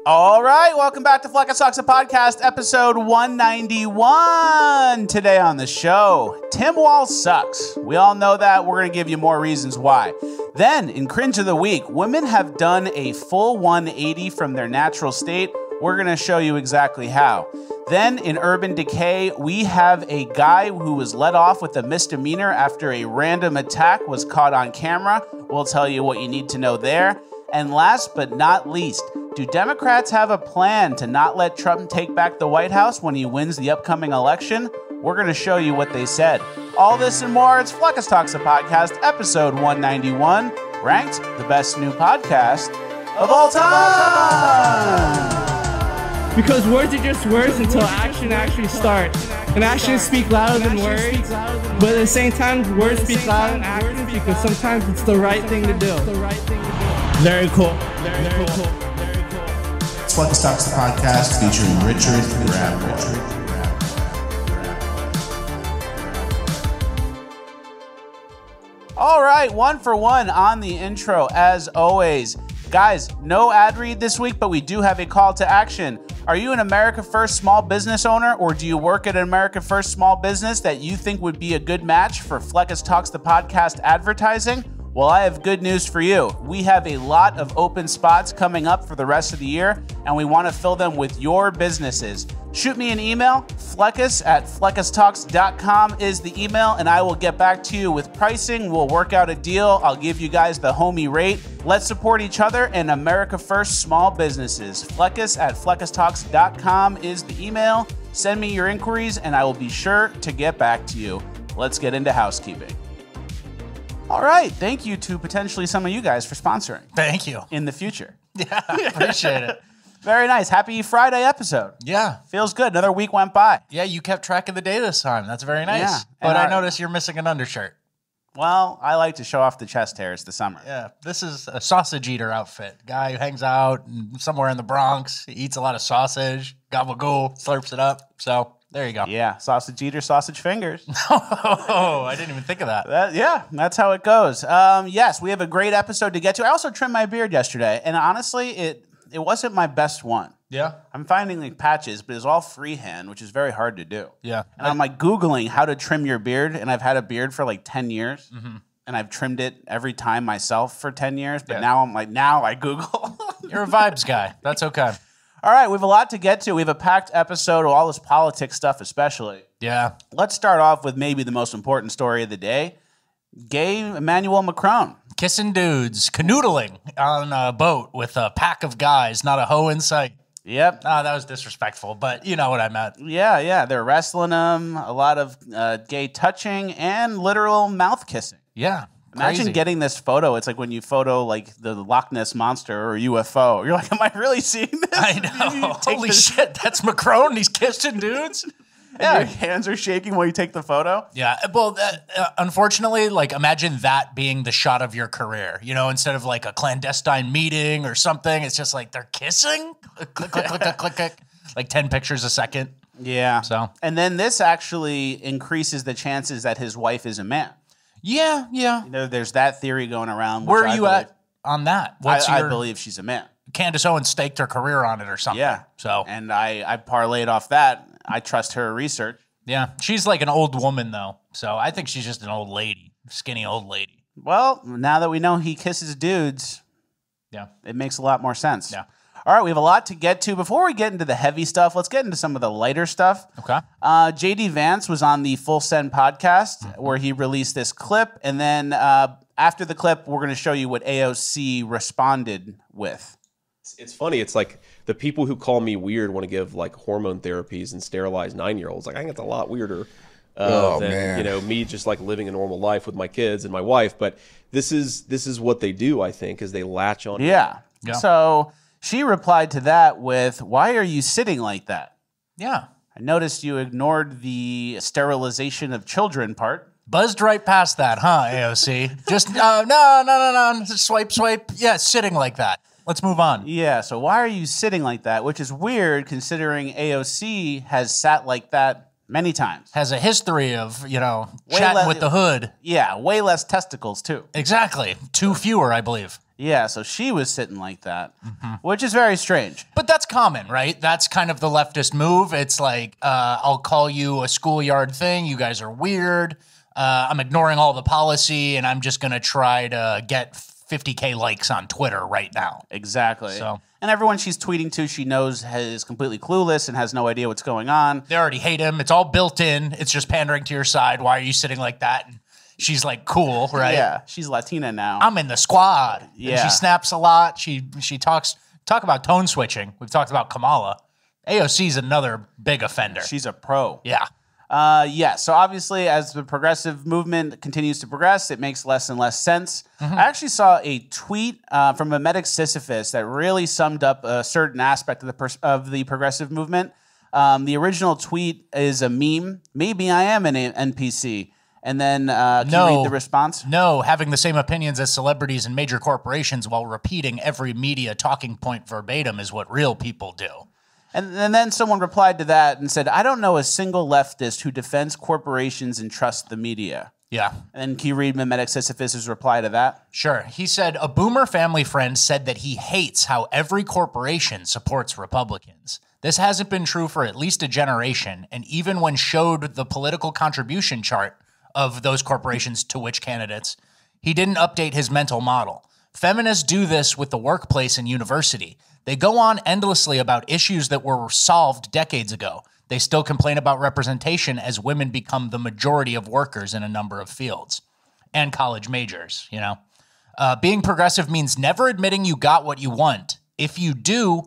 All right, welcome back to Flex Talks, a podcast, episode 191. Today on the show, Tim Walz sucks. We all know that. We're going to give you more reasons why. Then, in Cringe of the Week, women have done a full 180 from their natural state. We're going to show you exactly how. Then, in Urban Decay, we have a guy who was let off with a misdemeanor after a random attack was caught on camera. We'll tell you what you need to know there. And last but not least, do Democrats have a plan to not let Trump take back the White House when he wins the upcoming election? We're going to show you what they said. All this and more, it's Flex Talks, a podcast, episode 191, ranked the best new podcast of all time. Because words are just words until action actually starts. And actions speak louder than words. But at the same time, words speak louder than actions because sometimes it's the right thing to do. Very cool. Very cool. It's Flex Talks, the podcast featuring Richard Grab. All right, one for one on the intro, as always. Guys, no ad read this week, but we do have a call to action. Are you an America First small business owner, or do you work at an America First small business that you think would be a good match for Flex Talks, the podcast advertising? Well, I have good news for you. We have a lot of open spots coming up for the rest of the year, and we want to fill them with your businesses. Shoot me an email. fleckus@flekustalks.com is the email, and I will get back to you with pricing. We'll work out a deal. I'll give you guys the homie rate. Let's support each other and America First small businesses. Fleckus@flekustalks.com is the email. Send me your inquiries, and I will be sure to get back to you. Let's get into housekeeping. All right. Thank you to potentially some of you guys for sponsoring. Thank you. In the future. Yeah, appreciate it. Very nice. Happy Friday episode. Yeah. Feels good. Another week went by. Yeah, you kept track of the day this time. That's very nice. Yeah. But I noticed you're missing an undershirt. Well, I like to show off the chest hair. It's the summer. Yeah, this is a sausage eater outfit. Guy who hangs out somewhere in the Bronx, he eats a lot of sausage, gabagool, slurps it up. So there you go. Yeah, sausage eater, sausage fingers. Oh, I didn't even think of that. Yeah, that's how it goes. Yes, we have a great episode to get to. I also trimmed my beard yesterday, and honestly, it wasn't my best one. Yeah? I'm finding like patches, but it's all freehand, which is very hard to do. Yeah. And I'm like Googling how to trim your beard, and I've had a beard for like 10 years, and I've trimmed it every time myself for 10 years, but now I'm like, now I Google. You're a vibes guy. That's okay. All right, we have a lot to get to. We have a packed episode of all this politics stuff especially. Yeah. Let's start off with maybe the most important story of the day. Gay Emanuel Macron. Kissing dudes, canoodling on a boat with a pack of guys, not a hoe in sight. Yep. Oh, that was disrespectful, but you know what I meant. Yeah. They're wrestling him, a lot of gay touching, and literal mouth kissing. Yeah. Imagine crazy. getting this photo. It's like when you photo like the Loch Ness Monster or UFO. You're like, am I really seeing this? I know. Holy shit, that's Macron. He's kissing dudes. Yeah. Your hands are shaking while you take the photo. Yeah. Well, unfortunately, like imagine that being the shot of your career. You know, instead of like a clandestine meeting or something, it's just like they're kissing. Click, click, click, click, click, click. Like 10 pictures a second. Yeah. So. And then this actually increases the chances that his wife is a man. Yeah. You know, there's that theory going around. Where are you at on that? I believe she's a man. Candace Owens staked her career on it or something. Yeah. So. And I parlayed off that. I trust her research. Yeah. She's like an old woman, though. So I think she's just an old lady, skinny old lady. Well, now that we know he kisses dudes, yeah, it makes a lot more sense. Yeah. All right, we have a lot to get to. Before we get into the heavy stuff, let's get into some of the lighter stuff. Okay. JD Vance was on the Full Send podcast where he released this clip. And then after the clip, we're going to show you what AOC responded with. It's funny. It's like the people who call me weird want to give like hormone therapies and sterilize 9-year-olds. Like I think it's a lot weirder than you know, me just like living a normal life with my kids and my wife. But this is what they do. I think is they latch on. Yeah. So she replied to that with, "Why are you sitting like that?" Yeah. I noticed you ignored the sterilization of children part. Buzzed right past that, huh, AOC? Just no. Swipe. Yeah, sitting like that. Let's move on. Yeah, so why are you sitting like that? Which is weird considering AOC has sat like that many times. Has a history of, you know, chatting with the hood. Yeah, way less testicles too. Exactly. 2 fewer, I believe. Yeah, so she was sitting like that, which is very strange. But that's common, right? That's kind of the leftist move. It's like, I'll call you a schoolyard thing. You guys are weird. I'm ignoring all the policy, and I'm just going to try to get 50K likes on Twitter right now. Exactly. So, and everyone she's tweeting to, she knows is completely clueless and has no idea what's going on. They already hate him. It's all built in. It's just pandering to your side. Why are you sitting like that? And she's like, cool, right? Yeah, she's Latina now. I'm in the squad. Yeah. And she snaps a lot. She talk about tone switching. We've talked about Kamala. AOC's another big offender. She's a pro. Yeah. Yeah, so obviously as the progressive movement continues to progress, it makes less and less sense. I actually saw a tweet from a medic Sisyphus that really summed up a certain aspect of the progressive movement. The original tweet is a meme. Maybe I am an NPC. And then can you read the response? No, having the same opinions as celebrities and major corporations while repeating every media talking point verbatim is what real people do. And then someone replied to that and said, I don't know a single leftist who defends corporations and trusts the media. Yeah. And can you read Memetic Sisyphus' reply to that? Sure. He said, a boomer family friend said that he hates how every corporation supports Republicans. This hasn't been true for at least a generation, and even when showed the political contribution chart of those corporations to which candidates, he didn't update his mental model. Feminists do this with the workplace and university. They go on endlessly about issues that were solved decades ago. They still complain about representation as women become the majority of workers in a number of fields. And college majors, you know. Being progressive means never admitting you got what you want. If you do,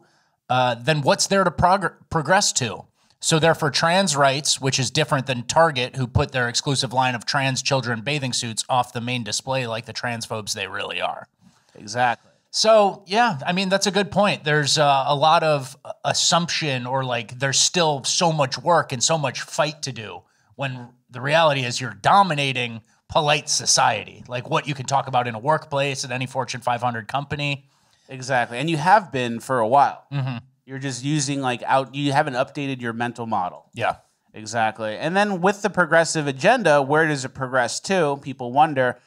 then what's there to progress to? So they're for trans rights, which is different than Target, who put their exclusive line of trans children bathing suits off the main display like the transphobes they really are. Exactly. So, yeah, I mean, that's a good point. There's a lot of assumption, or like there's still so much work and so much fight to do, when the reality is you're dominating polite society, like what you can talk about in a workplace at any Fortune 500 company. Exactly. And you have been for a while. You're just using you haven't updated your mental model. Yeah. Exactly. And then with the progressive agenda, where does it progress to? People wonder.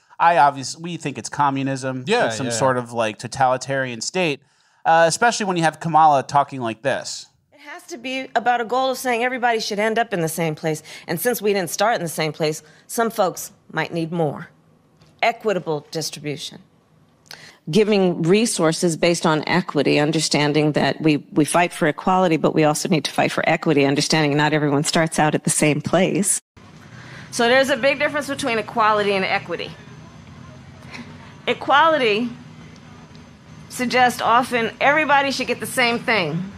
We think it's communism. Yeah, it's some sort of like totalitarian state, especially when you have Kamala talking like this. It has to be about a goal of saying everybody should end up in the same place. And since we didn't start in the same place, some folks might need more. Equitable distribution. Giving resources based on equity, understanding that we fight for equality, but we also need to fight for equity, understanding not everyone starts out at the same place. So there's a big difference between equality and equity. Equality suggests often everybody should get the same thing.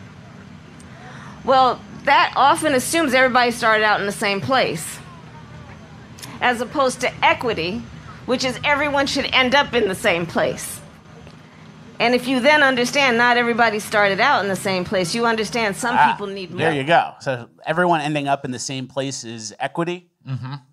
Well, that often assumes everybody started out in the same place, as opposed to equity, which is everyone should end up in the same place. And if you then understand not everybody started out in the same place, you understand some people need more. There you go. So everyone ending up in the same place is equity.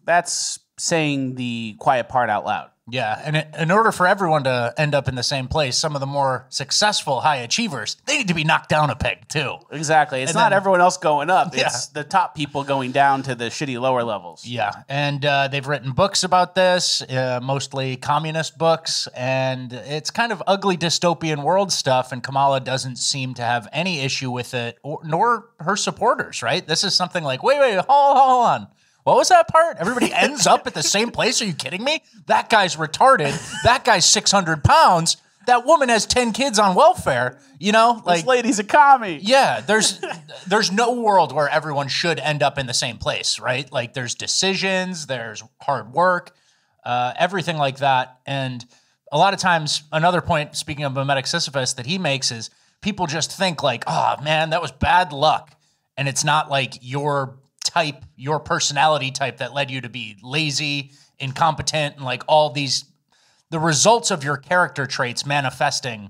That's saying the quiet part out loud. Yeah, and in order for everyone to end up in the same place, some of the more successful high achievers, they need to be knocked down a peg too. Exactly. It's not everyone else going up. It's the top people going down to the shitty lower levels. Yeah, and they've written books about this, mostly communist books, and it's kind of ugly dystopian world stuff, and Kamala doesn't seem to have any issue with it, nor her supporters, right? This is something like, wait, hold on. What was that part? Everybody ends up at the same place? Are you kidding me? That guy's retarded. That guy's 600 pounds. That woman has 10 kids on welfare. You know, like, this lady's a commie. Yeah, there's no world where everyone should end up in the same place, right? Like, there's decisions, there's hard work, everything like that. And a lot of times, another point, speaking of Memetic Sisyphus, that he makes is people just think like, oh man, that was bad luck. And it's not like your type, your personality type that led you to be lazy, incompetent, and like all these, the results of your character traits manifesting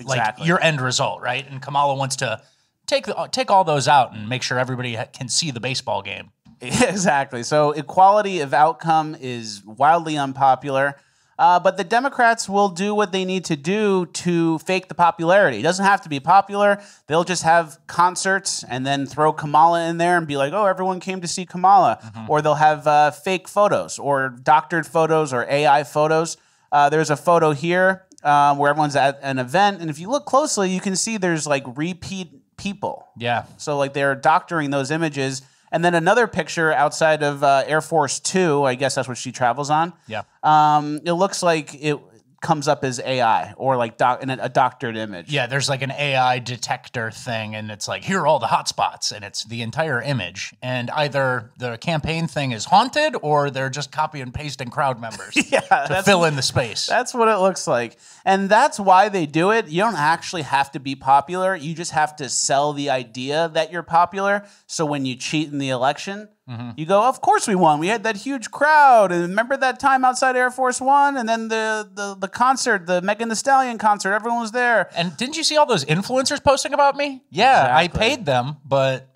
like your end result, right? And Kamala wants to take all those out and make sure everybody can see the baseball game. Exactly. So equality of outcome is wildly unpopular. But the Democrats will do what they need to do to fake the popularity. It doesn't have to be popular. They'll just have concerts and then throw Kamala in there and be like, oh, everyone came to see Kamala. Or they'll have fake photos or doctored photos or AI photos. There's a photo here where everyone's at an event. And if you look closely, you can see there's like repeat people. Yeah. So like they're doctoring those images. And then another picture outside of Air Force 2, I guess that's what she travels on. Yeah. It looks like it comes up as AI or like a doctored image. Yeah, there's like an AI detector thing, and it's like, here are all the hotspots, and it's the entire image. And either the campaign thing is haunted or they're just copy and pasting crowd members to fill in the space. That's what it looks like. And that's why they do it. You don't actually have to be popular. You just have to sell the idea that you're popular. So when you cheat in the election, you go, of course we won. We had that huge crowd. And remember that time outside Air Force One? And then the concert, the Megan Thee Stallion concert, everyone was there. And didn't you see all those influencers posting about me? Yeah, Exactly. I paid them, but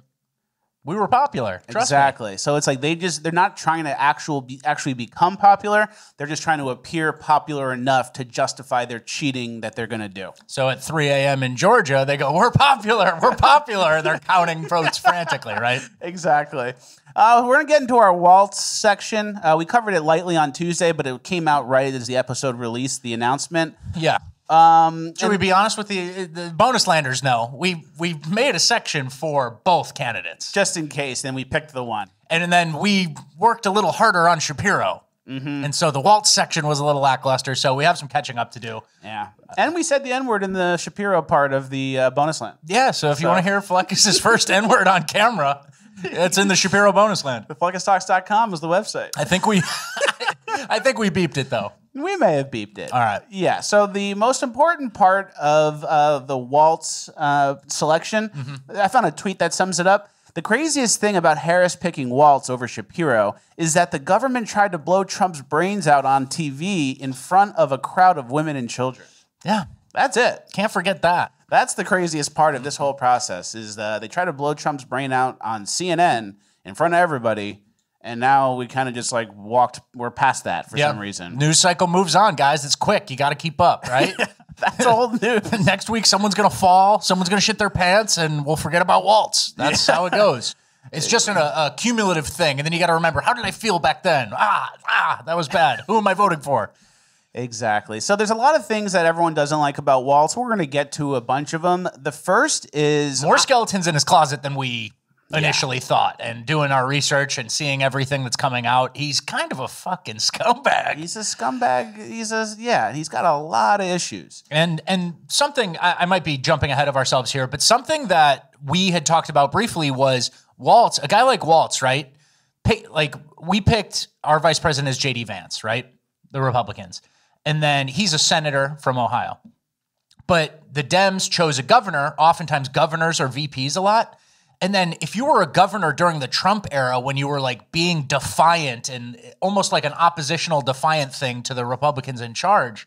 we were popular. Trust Exactly. me. So it's like they're not trying to actually become popular. They're just trying to appear popular enough to justify their cheating that they're going to do. So at 3 a.m. in Georgia, they go, we're popular, we're popular. And they're counting votes frantically, right? Exactly. We're going to get into our Waltz section. We covered it lightly on Tuesday, but it came out right as the episode released, the announcement. Yeah. Should we be honest with the bonus landers? No. We made a section for both candidates. Just in case, then we picked the one. And then we worked a little harder on Shapiro. And so the Waltz section was a little lackluster, so we have some catching up to do. Yeah. And we said the N-word in the Shapiro part of the bonus land. Yeah, so if you want to hear Fleckis's first N-word on camera, it's in the Shapiro bonus land. Fleckistalks.com is the website. I think we beeped it, though. We may have beeped it. All right. Yeah. So the most important part of the Waltz selection, I found a tweet that sums it up. The craziest thing about Harris picking Waltz over Shapiro is that the government tried to blow Trump's brains out on TV in front of a crowd of women and children. Yeah. That's it. Can't forget that. That's the craziest part of this whole process is they try to blow Trump's brain out on CNN in front of everybody. And now we kind of just like we're past that for some reason. News cycle moves on, guys. It's quick. You got to keep up, right? That's old news. Next week, someone's going to fall, someone's going to shit their pants, and we'll forget about Waltz. That's how it goes. It's just a cumulative thing. And then you got to remember, how did I feel back then? That was bad. Who am I voting for? Exactly. So there's a lot of things that everyone doesn't like about Waltz. We're going to get to a bunch of them. The first is... More skeletons in his closet than we initially thought. And doing our research and seeing everything that's coming out, he's kind of a fucking scumbag. He's a scumbag. He's got a lot of issues. And something, I might be jumping ahead of ourselves here, but something that we had talked about briefly was Waltz, a guy like Waltz, right? We picked our vice president as J.D. Vance, right? The Republicans. And then he's a senator from Ohio. But the Dems chose a governor. Oftentimes governors are VPs a lot. And then if you were a governor during the Trump era when you were like being defiant and almost like an oppositional defiant thing to the Republicans in charge,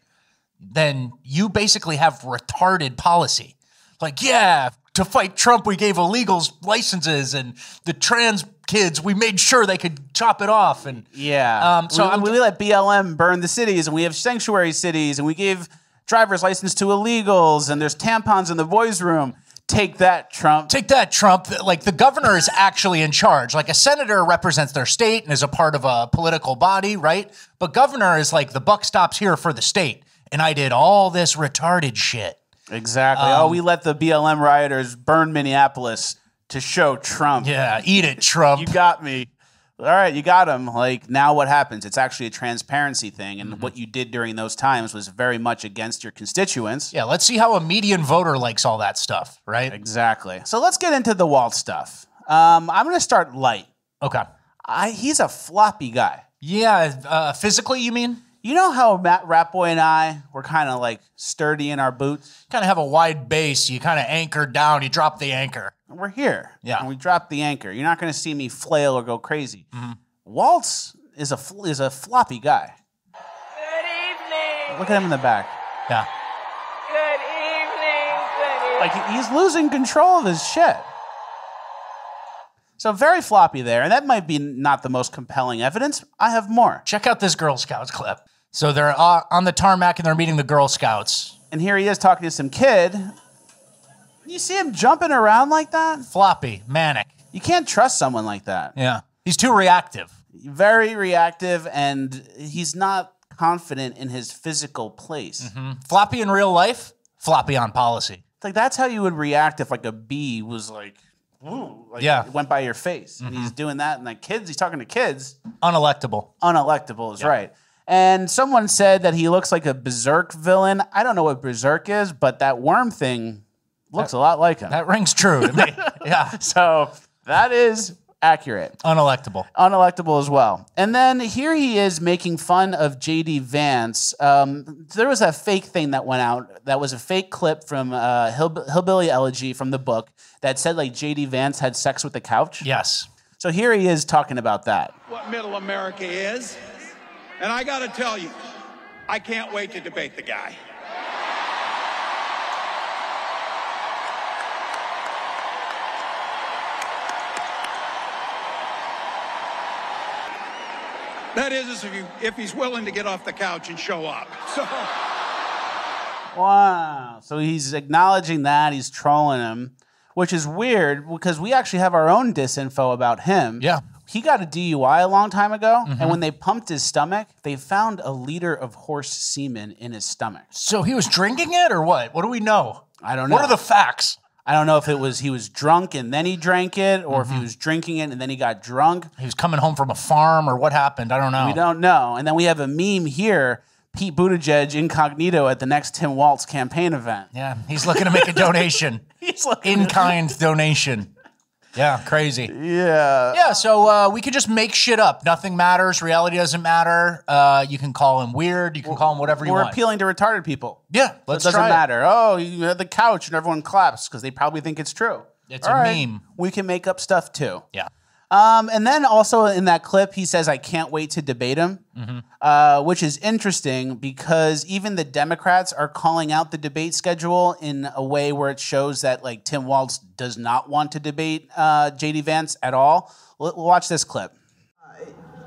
then you basically have retarded policy. Like, yeah, to fight Trump, we gave illegals licenses, and the trans kids, we made sure they could chop it off. And so we let BLM burn the cities, and we have sanctuary cities, and we gave driver's license to illegals, and there's tampons in the boys' room. Take that, Trump. Take that, Trump. Like, the governor is actually in charge. Like, a senator represents their state and is a part of a political body, right? But governor is like, the buck stops here for the state. And I did all this retarded shit. Exactly. We let the BLM rioters burn Minneapolis to show Trump. Yeah, eat it, Trump. You got me. All right, you got him. Like, now what happens? It's actually a transparency thing, and what you did during those times was very much against your constituents. Yeah, let's see how a median voter likes all that stuff, right? Exactly. So let's get into the Waltz stuff. I'm going to start light. Okay. He's a floppy guy. Yeah, physically, you mean? You know how Matt Ratboy and I were kind of like sturdy in our boots? Kind of have a wide base. You kind of anchor down. You drop the anchor. We're here. Yeah. And we drop the anchor. You're not going to see me flail or go crazy. Waltz is a floppy guy. Good evening. Look at him in the back. Yeah. Good evening. Good evening. Like, he's losing control of his shit. So very floppy there. And that might be not the most compelling evidence. I have more. Check out this Girl Scouts clip. So they're on the tarmac and they're meeting the Girl Scouts. And here he is talking to some kid. You see him jumping around like that? Floppy, manic. You can't trust someone like that. Yeah. He's too reactive. Very reactive, and he's not confident in his physical place. Floppy in real life, floppy on policy. Like, that's how you would react if like a bee was like, woo, like Yeah. it went by your face. And he's doing that, and like kids, he's talking to kids. Unelectable. Unelectable is right. And someone said that he looks like a Berserk villain. I don't know what Berserk is, but that worm thing looks a lot like him. That rings true to me. Yeah. So that is accurate. Unelectable. Unelectable as well. And then here he is making fun of J.D. Vance. There was a fake thing that went out. That was a fake clip from Hillbilly Elegy from the book that said like J.D. Vance had sex with the couch. Yes. So here he is talking about that. What middle America is. And I got to tell you, I can't wait to debate the guy. That is if he's willing to get off the couch and show up. So. Wow. So he's acknowledging that. He's trolling him, which is weird because we actually have our own disinfo about him. Yeah. He got a DUI a long time ago, and when they pumped his stomach, they found a liter of horse semen in his stomach. So he was drinking it or what? What do we know? I don't know. What are the facts? I don't know if it was he was drunk and then he drank it, or if he was drinking it and then he got drunk. He was coming home from a farm or what happened? I don't know. We don't know. And then we have a meme here, Pete Buttigieg incognito at the next Tim Walz campaign event. Yeah, he's looking to make a donation. He's looking In-kind donation. Yeah, crazy. Yeah. Yeah, so we could just make shit up. Nothing matters. Reality doesn't matter. You can call him weird. You can call him whatever you We're want. appealing to retarded people. Yeah, So let's it doesn't try it. matter. Oh, you had the couch and everyone claps because they probably think it's true. It's All a right, meme. We can make up stuff too. Yeah. And then also in that clip, he says, I can't wait to debate him, which is interesting because even the Democrats are calling out the debate schedule in a way where it shows that like Tim Walz does not want to debate J.D. Vance at all. We'll watch this clip.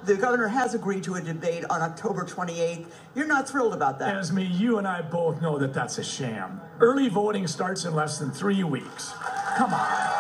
The governor has agreed to a debate on October 28th. You're not thrilled about that. Esme, you and I both know that that's a sham. Early voting starts in less than 3 weeks. Come on.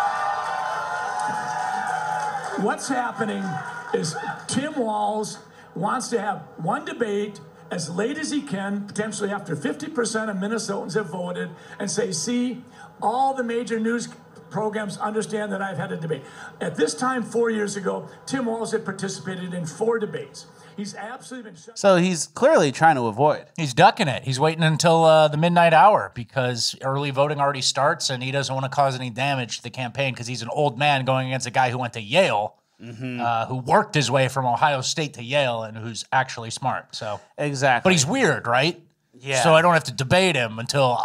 What's happening is Tim Walz wants to have one debate as late as he can, potentially after 50% of Minnesotans have voted, and say, see, all the major news programs understand that I've had a debate. At this time, 4 years ago, Tim Walz had participated in 4 debates. He's absolutely been shut. So he's clearly trying to avoid. He's ducking it. He's waiting until the midnight hour because early voting already starts and he doesn't want to cause any damage to the campaign because he's an old man going against a guy who went to Yale, who worked his way from Ohio State to Yale and who's actually smart. So Exactly. But he's weird, right? Yeah. So I don't have to debate him until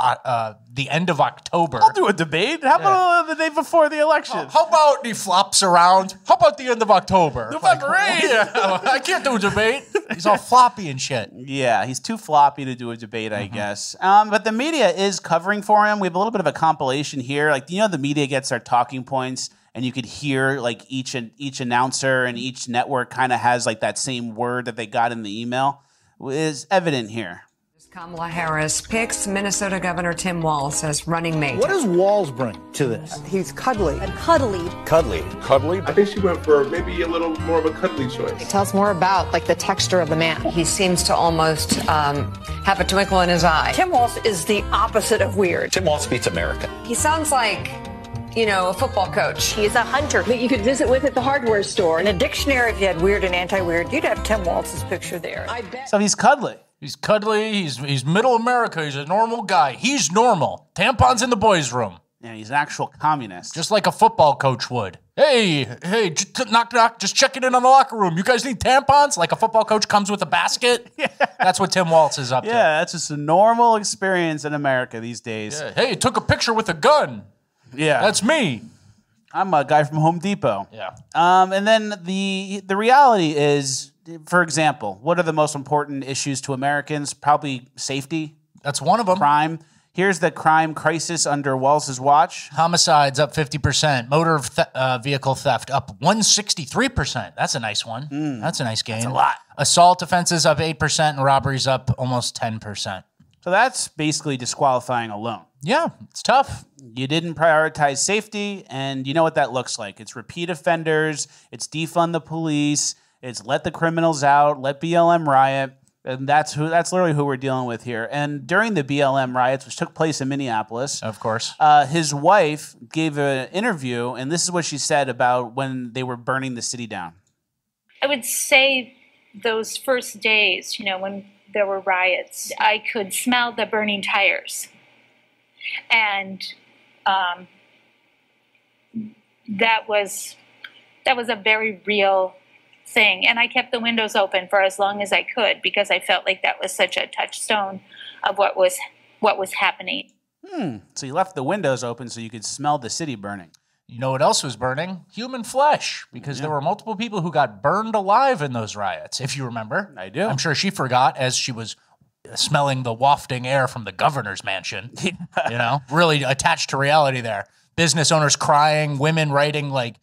the end of October. I'll do a debate. How about the day before the election? How about he flops around? How about the end of October? November 8th. Yeah, I can't do a debate. He's all floppy and shit. Yeah, he's too floppy to do a debate, I guess. But the media is covering for him. We have a little bit of a compilation here. Like, you know, the media gets their talking points, and you could hear like each announcer and each network kind of has like that same word that they got in the email. Is evident here. Kamala Harris picks Minnesota Governor Tim Walz as running mate. What does Walz bring to this? He's cuddly. Cuddly. Cuddly. Cuddly? I think she went for maybe a little more of a cuddly choice. It tells more about like the texture of the man. He seems to almost have a twinkle in his eye. Tim Walz is the opposite of weird. Tim Walz beats America. He sounds like, you know, a football coach. He's a hunter that you could visit with at the hardware store. In a dictionary, if you had weird and anti-weird, you'd have Tim Walz's picture there. I bet. So he's cuddly. He's cuddly. He's middle America. He's a normal guy. He's normal. Tampons in the boys' room. Yeah, he's an actual communist. Just like a football coach would. Hey, knock, knock, just checking in on the locker room. You guys need tampons? Like a football coach comes with a basket? Yeah. That's what Tim Walz is up to. Yeah, that's just a normal experience in America these days. Yeah. Hey, took a picture with a gun. Yeah. That's me. I'm a guy from Home Depot. Yeah. And then the reality is, for example, what are the most important issues to Americans? Probably safety. That's one of them. Crime. Here's the crime crisis under Walz's watch. Homicides up 50%. Motor vehicle theft up 163%. That's a nice one. That's a nice gain. That's a lot. Assault offenses up 8% and robberies up almost 10%. So that's basically disqualifying alone. Yeah, it's tough. You didn't prioritize safety, and you know what that looks like. It's repeat offenders. It's defund the police. It's let the criminals out. Let BLM riot. And that's literally who we're dealing with here. And during the BLM riots, which took place in Minneapolis, of course, his wife gave an interview, and this is what she said about when they were burning the city down. I would say those first days, when there were riots, I could smell the burning tires. And that was a very real thing. And I kept the windows open for as long as I could because I felt like that was such a touchstone of what was happening. So you left the windows open so you could smell the city burning. You know what else was burning? Human flesh, because there were multiple people who got burned alive in those riots, if you remember. I do. I'm sure she forgot as she was smelling the wafting air from the governor's mansion. Really attached to reality there. Business owners crying, women writing like,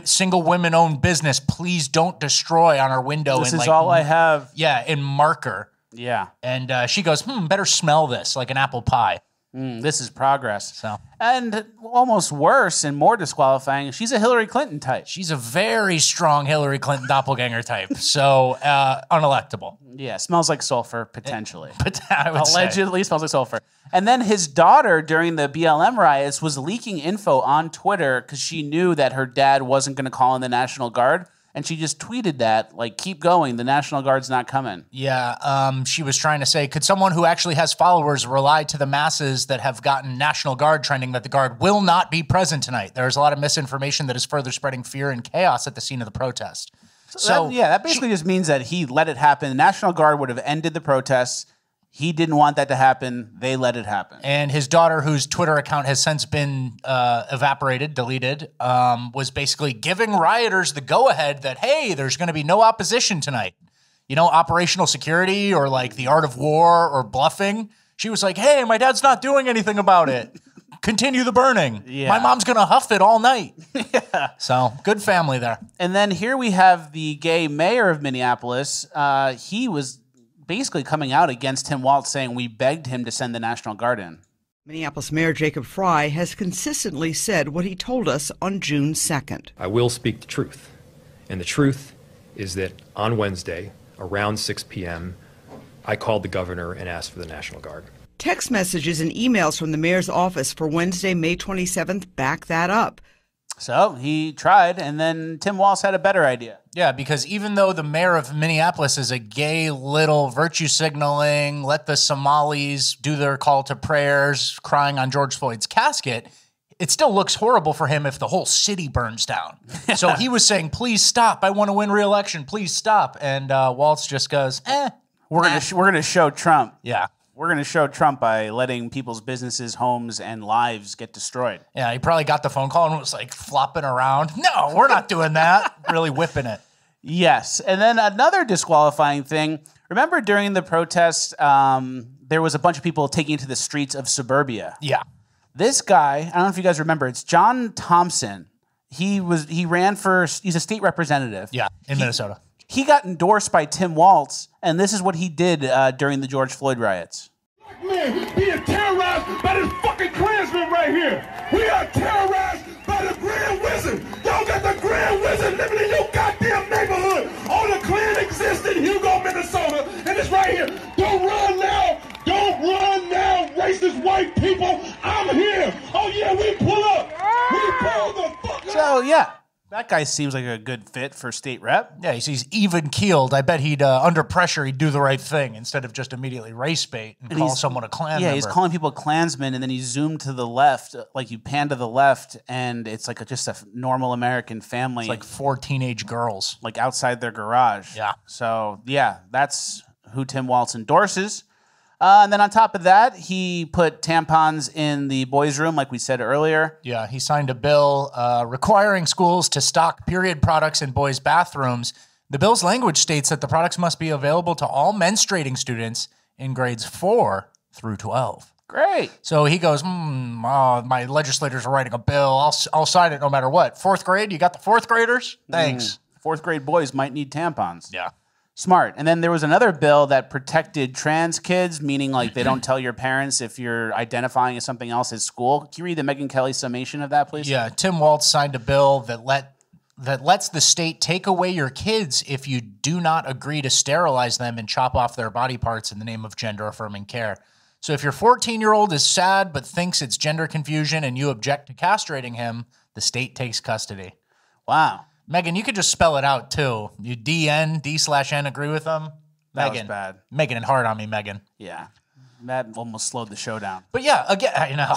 single women-owned business, please don't destroy on our window. This is all I have. Yeah, in marker. Yeah. And she goes, better smell this, like an apple pie. This is progress. So, and almost worse and more disqualifying, she's a Hillary Clinton type. She's a very strong Hillary Clinton doppelganger type. So unelectable. Yeah, smells like sulfur, potentially. Allegedly smells like sulfur. And then his daughter, during the BLM riots, was leaking info on Twitter because she knew that her dad wasn't going to call in the National Guard. And she just tweeted that, like, keep going, the National Guard's not coming. Yeah, she was trying to say, could someone who actually has followers rely to the masses that have gotten National Guard trending that the Guard will not be present tonight? There's a lot of misinformation that is further spreading fear and chaos at the scene of the protest. So that basically just means that he let it happen. The National Guard would have ended the protests. He didn't want that to happen. They let it happen. And his daughter, whose Twitter account has since been deleted, was basically giving rioters the go-ahead that, hey, there's going to be no opposition tonight. Operational security or like the art of war or bluffing. She was like, hey, my dad's not doing anything about it. Continue the burning. Yeah. My mom's going to huff it all night. Yeah. So good family there. And then here we have the gay mayor of Minneapolis. He was basically coming out against Tim Walz, saying we begged him to send the National Guard in. Minneapolis Mayor Jacob Frey has consistently said what he told us on June 2nd. I will speak the truth. And the truth is that on Wednesday, around 6 p.m., I called the governor and asked for the National Guard. Text messages and emails from the mayor's office for Wednesday, May 27th back that up. So he tried, and then Tim Walz had a better idea. Yeah, because even though the mayor of Minneapolis is a gay little virtue signaling, let the Somalis do their call to prayers, crying on George Floyd's casket, it still looks horrible for him if the whole city burns down. So he was saying, please stop. I want to win re-election. Please stop. And Walz just goes, We're gonna show Trump. Yeah. We're going to show Trump by letting people's businesses, homes, and lives get destroyed. Yeah, he probably got the phone call and was like flopping around. No, we're not doing that. Really whipping it. Yes. And then another disqualifying thing. Remember during the protest, there was a bunch of people taking to the streets of suburbia. Yeah. This guy, I don't know if you guys remember, it's John Thompson. He's a state representative. Yeah, in Minnesota. He got endorsed by Tim Walz, and this is what he did during the George Floyd riots. Man, being terrorized by this fucking Klansman right here. We are terrorized by the Grand Wizard. Y'all got the Grand Wizard living in your goddamn neighborhood. All the Klan exists in Hugo, Minnesota, and it's right here. Don't run now. Don't run now, racist white people. I'm here. Oh, yeah, we pull up. We pull the fuck up. So, yeah. That guy seems like a good fit for state rep. Yeah, he's even keeled. I bet he'd, under pressure, he'd do the right thing instead of just immediately race bait and call someone a Klan member. Yeah, he's calling people Klansmen, and then he zoomed to the left, like you pan to the left, and it's like just a normal American family. It's like 4 teenage girls. Like outside their garage. Yeah. So, yeah, that's who Tim Walz endorses. And then on top of that, he put tampons in the boys' room, like we said earlier. Yeah, he signed a bill requiring schools to stock period products in boys' bathrooms. The bill's language states that the products must be available to all menstruating students in grades 4 through 12. Great. So he goes, my legislators are writing a bill. I'll sign it no matter what. 4th grade, you got the 4th graders? Thanks. 4th grade boys might need tampons. Yeah. Smart. And then there was another bill that protected trans kids, meaning like they don't tell your parents if you're identifying as something else at school. Can you read the Megyn Kelly summation of that, please? Yeah, Tim Walz signed a bill that lets the state take away your kids if you do not agree to sterilize them and chop off their body parts in the name of gender-affirming care. So if your 14-year-old is sad but thinks it's gender confusion and you object to castrating him, the state takes custody. Wow. Megan, you could just spell it out, too. You D/N agree with them? That Megan, was bad. Making it hard on me, Megan. Yeah. That almost slowed the show down. But yeah, again, you know,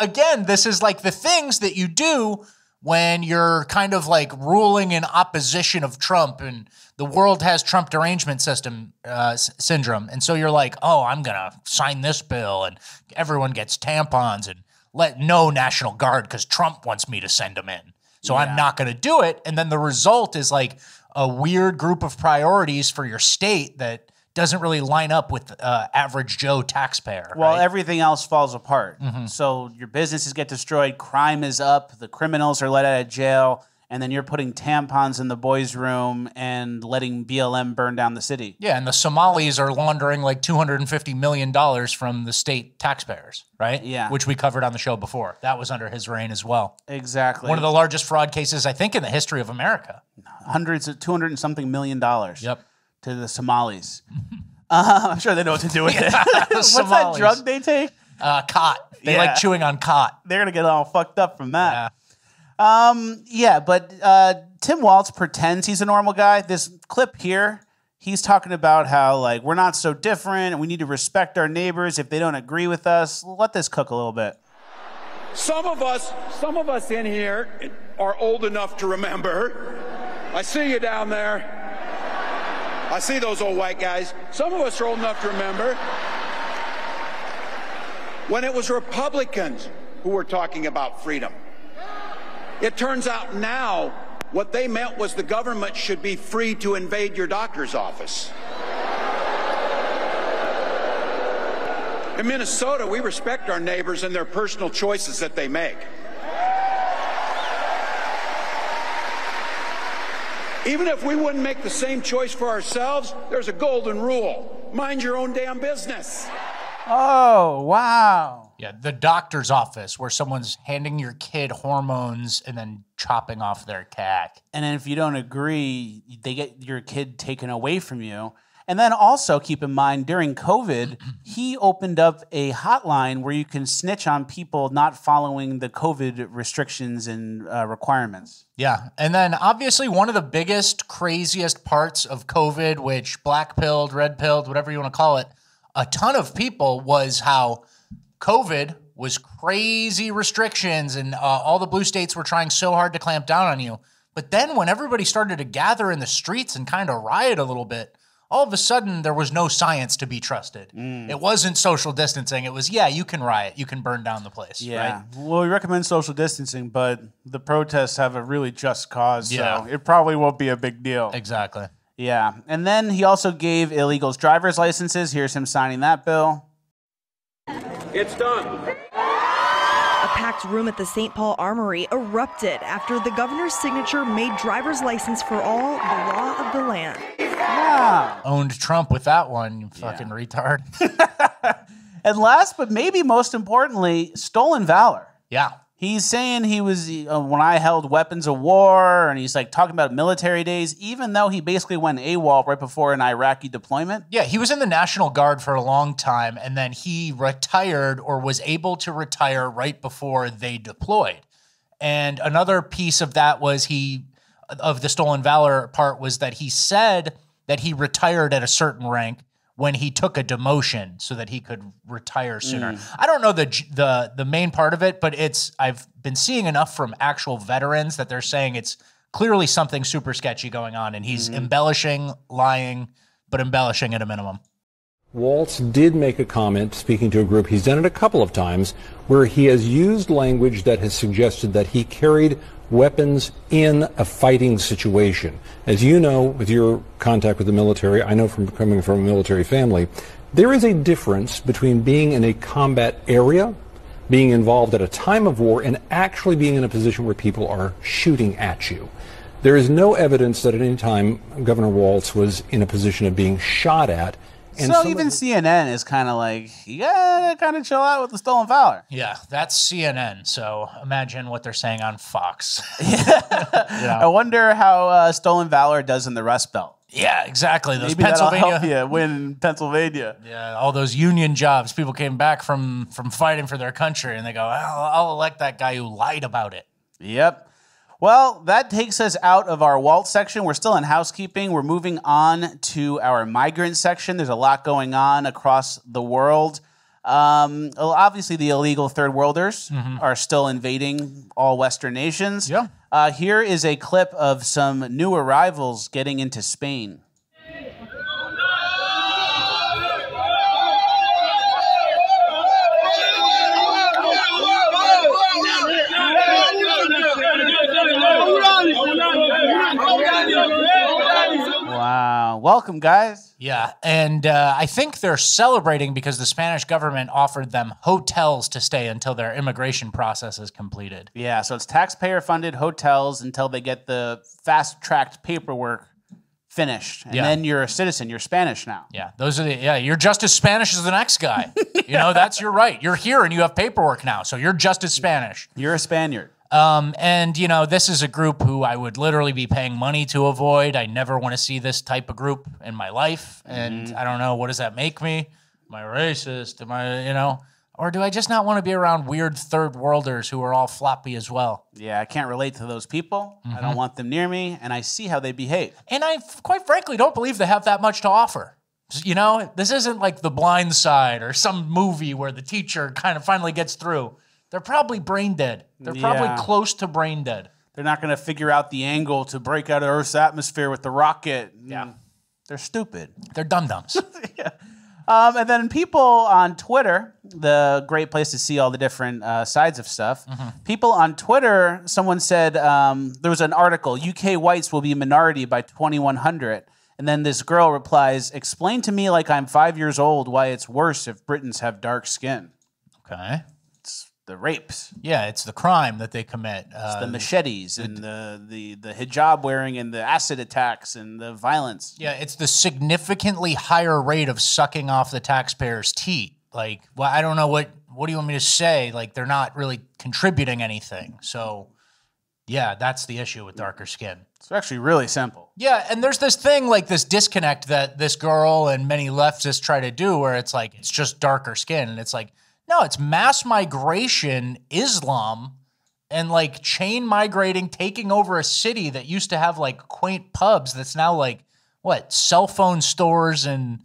again, this is like the things that you do when you're kind of like ruling in opposition of Trump, and the world has Trump derangement syndrome. And so you're like, oh, I'm going to sign this bill and everyone gets tampons and let no National Guard because Trump wants me to send them in. So I'm not going to do it. And then the result is like a weird group of priorities for your state that doesn't really line up with average Joe taxpayer. Well, right? everything else falls apart. So your businesses get destroyed, crime is up, the criminals are let out of jail, and then you're putting tampons in the boys' room and letting BLM burn down the city. Yeah, and the Somalis are laundering like $250 million from the state taxpayers, right? Yeah. Which we covered on the show before. That was under his reign as well. Exactly. One of the largest fraud cases, I think, in the history of America. Hundreds of $200 and something million. Yep. To the Somalis. I'm sure they know what to do with it. What's that Somalis. drug they take? Cot. They like chewing on cot. They're going to get all fucked up from that. But Tim Walz pretends he's a normal guy. This clip here, he's talking about how like we're not so different and we need to respect our neighbors if they don't agree with us. Let this cook a little bit. Some of us in here are old enough to remember. I see you down there. I see those old white guys. Some of us are old enough to remember when it was Republicans who were talking about freedom. It turns out now what they meant was the government should be free to invade your doctor's office. In Minnesota, we respect our neighbors and their personal choices that they make. Even if we wouldn't make the same choice for ourselves, there's a golden rule. Mind your own damn business. Oh, wow. Yeah, the doctor's office where someone's handing your kid hormones and then chopping off their cack. And then if you don't agree, they get your kid taken away from you. And then also keep in mind, during COVID, he opened up a hotline where you can snitch on people not following the COVID restrictions and requirements. Yeah. And then obviously one of the biggest, craziest parts of COVID, which black-pilled, red-pilled, whatever you want to call it, a ton of people was how COVID was crazy restrictions and all the blue states were trying so hard to clamp down on you. But then when everybody started to gather in the streets and kind of riot a little bit, all of a sudden, there was no science to be trusted. It wasn't social distancing. It was, yeah, you can riot. You can burn down the place. Yeah. Right? Well, we recommend social distancing, but the protests have a really just cause, so it probably won't be a big deal. Exactly. Yeah. And then he also gave illegals driver's licenses. Here's him signing that bill. It's done. A packed room at the St. Paul Armory erupted after the governor's signature made driver's license for all the law of the land. Yeah. Owned Trump with that one, you fucking retard. And last but maybe most importantly, stolen valor. Yeah. He's saying he was, when I held weapons of war, and he's like talking about military days, even though he basically went AWOL right before an Iraqi deployment. Yeah, he was in the National Guard for a long time, and then he retired or was able to retire right before they deployed. And another piece of that was of the stolen valor part was that he said that he retired at a certain rank when he took a demotion so that he could retire sooner. I don't know the main part of it, but I've been seeing enough from actual veterans that they're saying it's clearly something super sketchy going on, and he's embellishing, lying, but embellishing at a minimum. Walz did make a comment, speaking to a group, he's done it a couple of times, where he has used language that has suggested that he carried weapons in a fighting situation. As you know, with your contact with the military, I know from coming from a military family, there is a difference between being in a combat area, being involved at a time of war, and actually being in a position where people are shooting at you. There is no evidence that at any time Governor Walz was in a position of being shot at And so even CNN is kind of like, you gotta kind of chill out with the stolen valor. Yeah, that's CNN. So imagine what they're saying on Fox. I wonder how stolen valor does in the Rust Belt. Yeah, exactly. Those Maybe Pennsylvania, that'll help you win Pennsylvania. Yeah, all those union jobs. People came back from fighting for their country, and they go, I'll elect that guy who lied about it. Yep. Well, that takes us out of our Waltz section. We're still in housekeeping. We're moving on to our migrant section. There's a lot going on across the world. Obviously, the illegal third worlders are still invading all Western nations. Yeah. Here is a clip of some new arrivals getting into Spain. Wow. Welcome, guys. Yeah, and I think they're celebrating because the Spanish government offered them hotels to stay until their immigration process is completed. Yeah, so it's taxpayer-funded hotels until they get the fast-tracked paperwork finished. And then you're a citizen. You're Spanish now. Yeah, you're just as Spanish as the next guy. That's your right. You're here and you have paperwork now, so you're just as Spanish. You're a Spaniard. And this is a group who I would literally be paying money to avoid. I never want to see this type of group in my life. And I don't know, what does that make me? Am I racist? Am I, or do I just not want to be around weird third worlders who are all floppy as well? Yeah, I can't relate to those people. I don't want them near me, and I see how they behave. And I, quite frankly, don't believe they have that much to offer. This isn't like The Blind Side or some movie where the teacher kind of finally gets through. They're probably brain dead. They're probably close to brain dead. They're not going to figure out the angle to break out of Earth's atmosphere with the rocket. Yeah. They're stupid. They're dum-dums. And then people on Twitter, the great place to see all the different sides of stuff. People on Twitter, someone said, there was an article, UK whites will be a minority by 2100. And then this girl replies, explain to me like I'm 5 years old why it's worse if Britons have dark skin. Okay. The rapes. Yeah, it's the crime that they commit. It's the machetes and the hijab wearing and the acid attacks and the violence. Yeah, it's the significantly higher rate of sucking off the taxpayers' teat. Like, well, I don't know what do you want me to say? Like, they're not really contributing anything. So, yeah, that's the issue with darker skin. It's actually really simple. Yeah, and there's this thing, like this disconnect that this girl and many leftists try to do where it's like, it's just darker skin. And it's like, no, it's mass migration, Islam, and like chain migrating, taking over a city that used to have like quaint pubs that's now like, cell phone stores and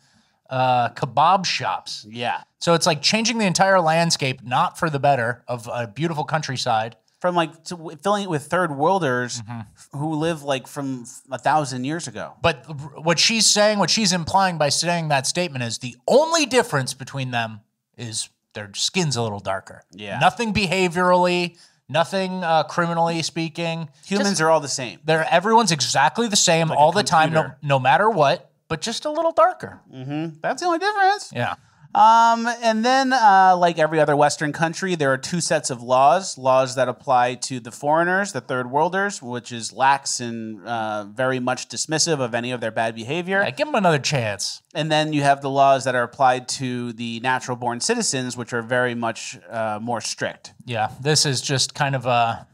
kebab shops. Yeah. So it's like changing the entire landscape, not for the better, of a beautiful countryside. From like filling it with third worlders who live like from 1,000 years ago. But what she's saying, what she's implying by saying that statement is the only difference between them is their skin's a little darker. Yeah. Nothing behaviorally, nothing criminally speaking. Humans are all the same. Everyone's exactly the same all the time, no matter what, but just a little darker. That's the only difference. Yeah. And then, like every other Western country, there are two sets of laws that apply to the foreigners, the third worlders, which is lax and very much dismissive of any of their bad behavior. Yeah, give them another chance. And then you have the laws that are applied to the natural-born citizens, which are very much more strict. Yeah, this is just kind of a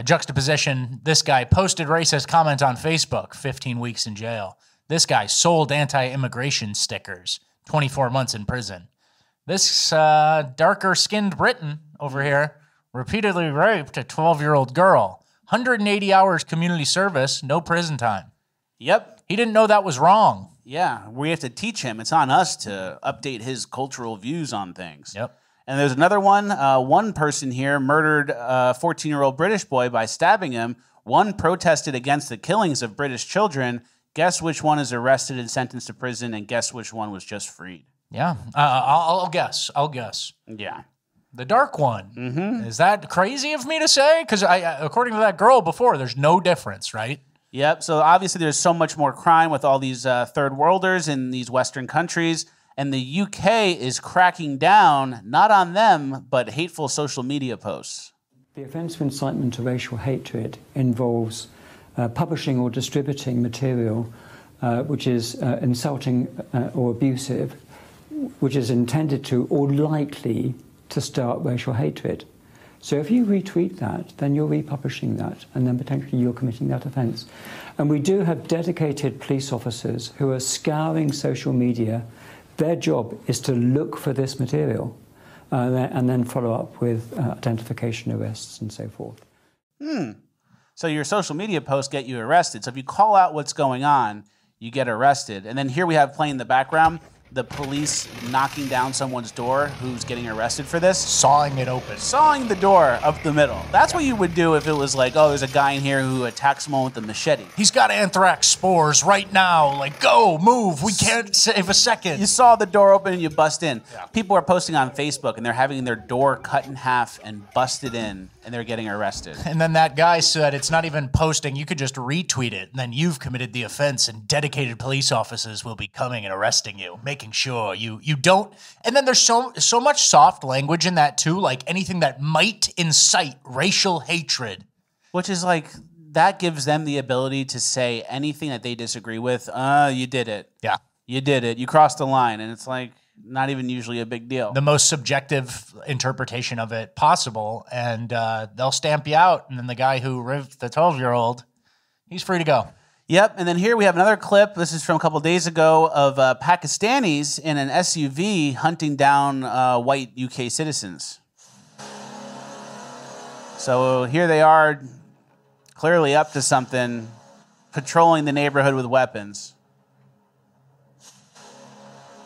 juxtaposition. This guy posted racist comment on Facebook, 15 weeks in jail. This guy sold anti-immigration stickers. 24 months in prison. This darker-skinned Briton over here repeatedly raped a 12-year-old girl. 180 hours community service, no prison time. Yep. He didn't know that was wrong. Yeah, we have to teach him. It's on us to update his cultural views on things. Yep. And there's another one. One person here murdered a 14-year-old British boy by stabbing him. One protested against the killings of British children. Guess which one is arrested and sentenced to prison, and guess which one was just freed. Yeah, I'll guess. Yeah. The dark one. Is that crazy of me to say? Because according to that girl before, there's no difference, right? Yep. So obviously there's so much more crime with all these third worlders in these Western countries, and the UK is cracking down, not on them, but hateful social media posts. The offence of incitement to racial hatred involves publishing or distributing material which is insulting or abusive, which is intended to or likely to start racial hatred. So if you retweet that, then you're republishing that, and then potentially you're committing that offence. And we do have dedicated police officers who are scouring social media. Their job is to look for this material and then follow up with identification, arrests, and so forth. So your social media posts get you arrested. So if you call out what's going on, you get arrested. And then here we have playing in the background the police knocking down someone's door who's getting arrested for this. Sawing it open. Sawing the door up the middle. That's what you would do if it was like, oh, there's a guy in here who attacked someone with a machete. He's got anthrax spores right now. Like, go, move. We can't save a second. You saw the door open and you bust in. Yeah. People are posting on Facebook and they're having their door cut in half and busted in, and they're getting arrested. And then that guy said it's not even posting. You could just retweet it, and then you've committed the offense, and dedicated police officers will be coming and arresting you, making sure you don't. And then there's so much soft language in that too, like anything that might incite racial hatred. Which is like, that gives them the ability to say anything that they disagree with. You did it. Yeah. You did it. You crossed the line. And it's like, not even usually a big deal. The most subjective interpretation of it possible, and they'll stamp you out. And then the guy who ripped the 12-year-old, he's free to go. Yep, and then here we have another clip. This is from a couple days ago of Pakistanis in an SUV hunting down white UK citizens. So here they are, clearly up to something, patrolling the neighborhood with weapons.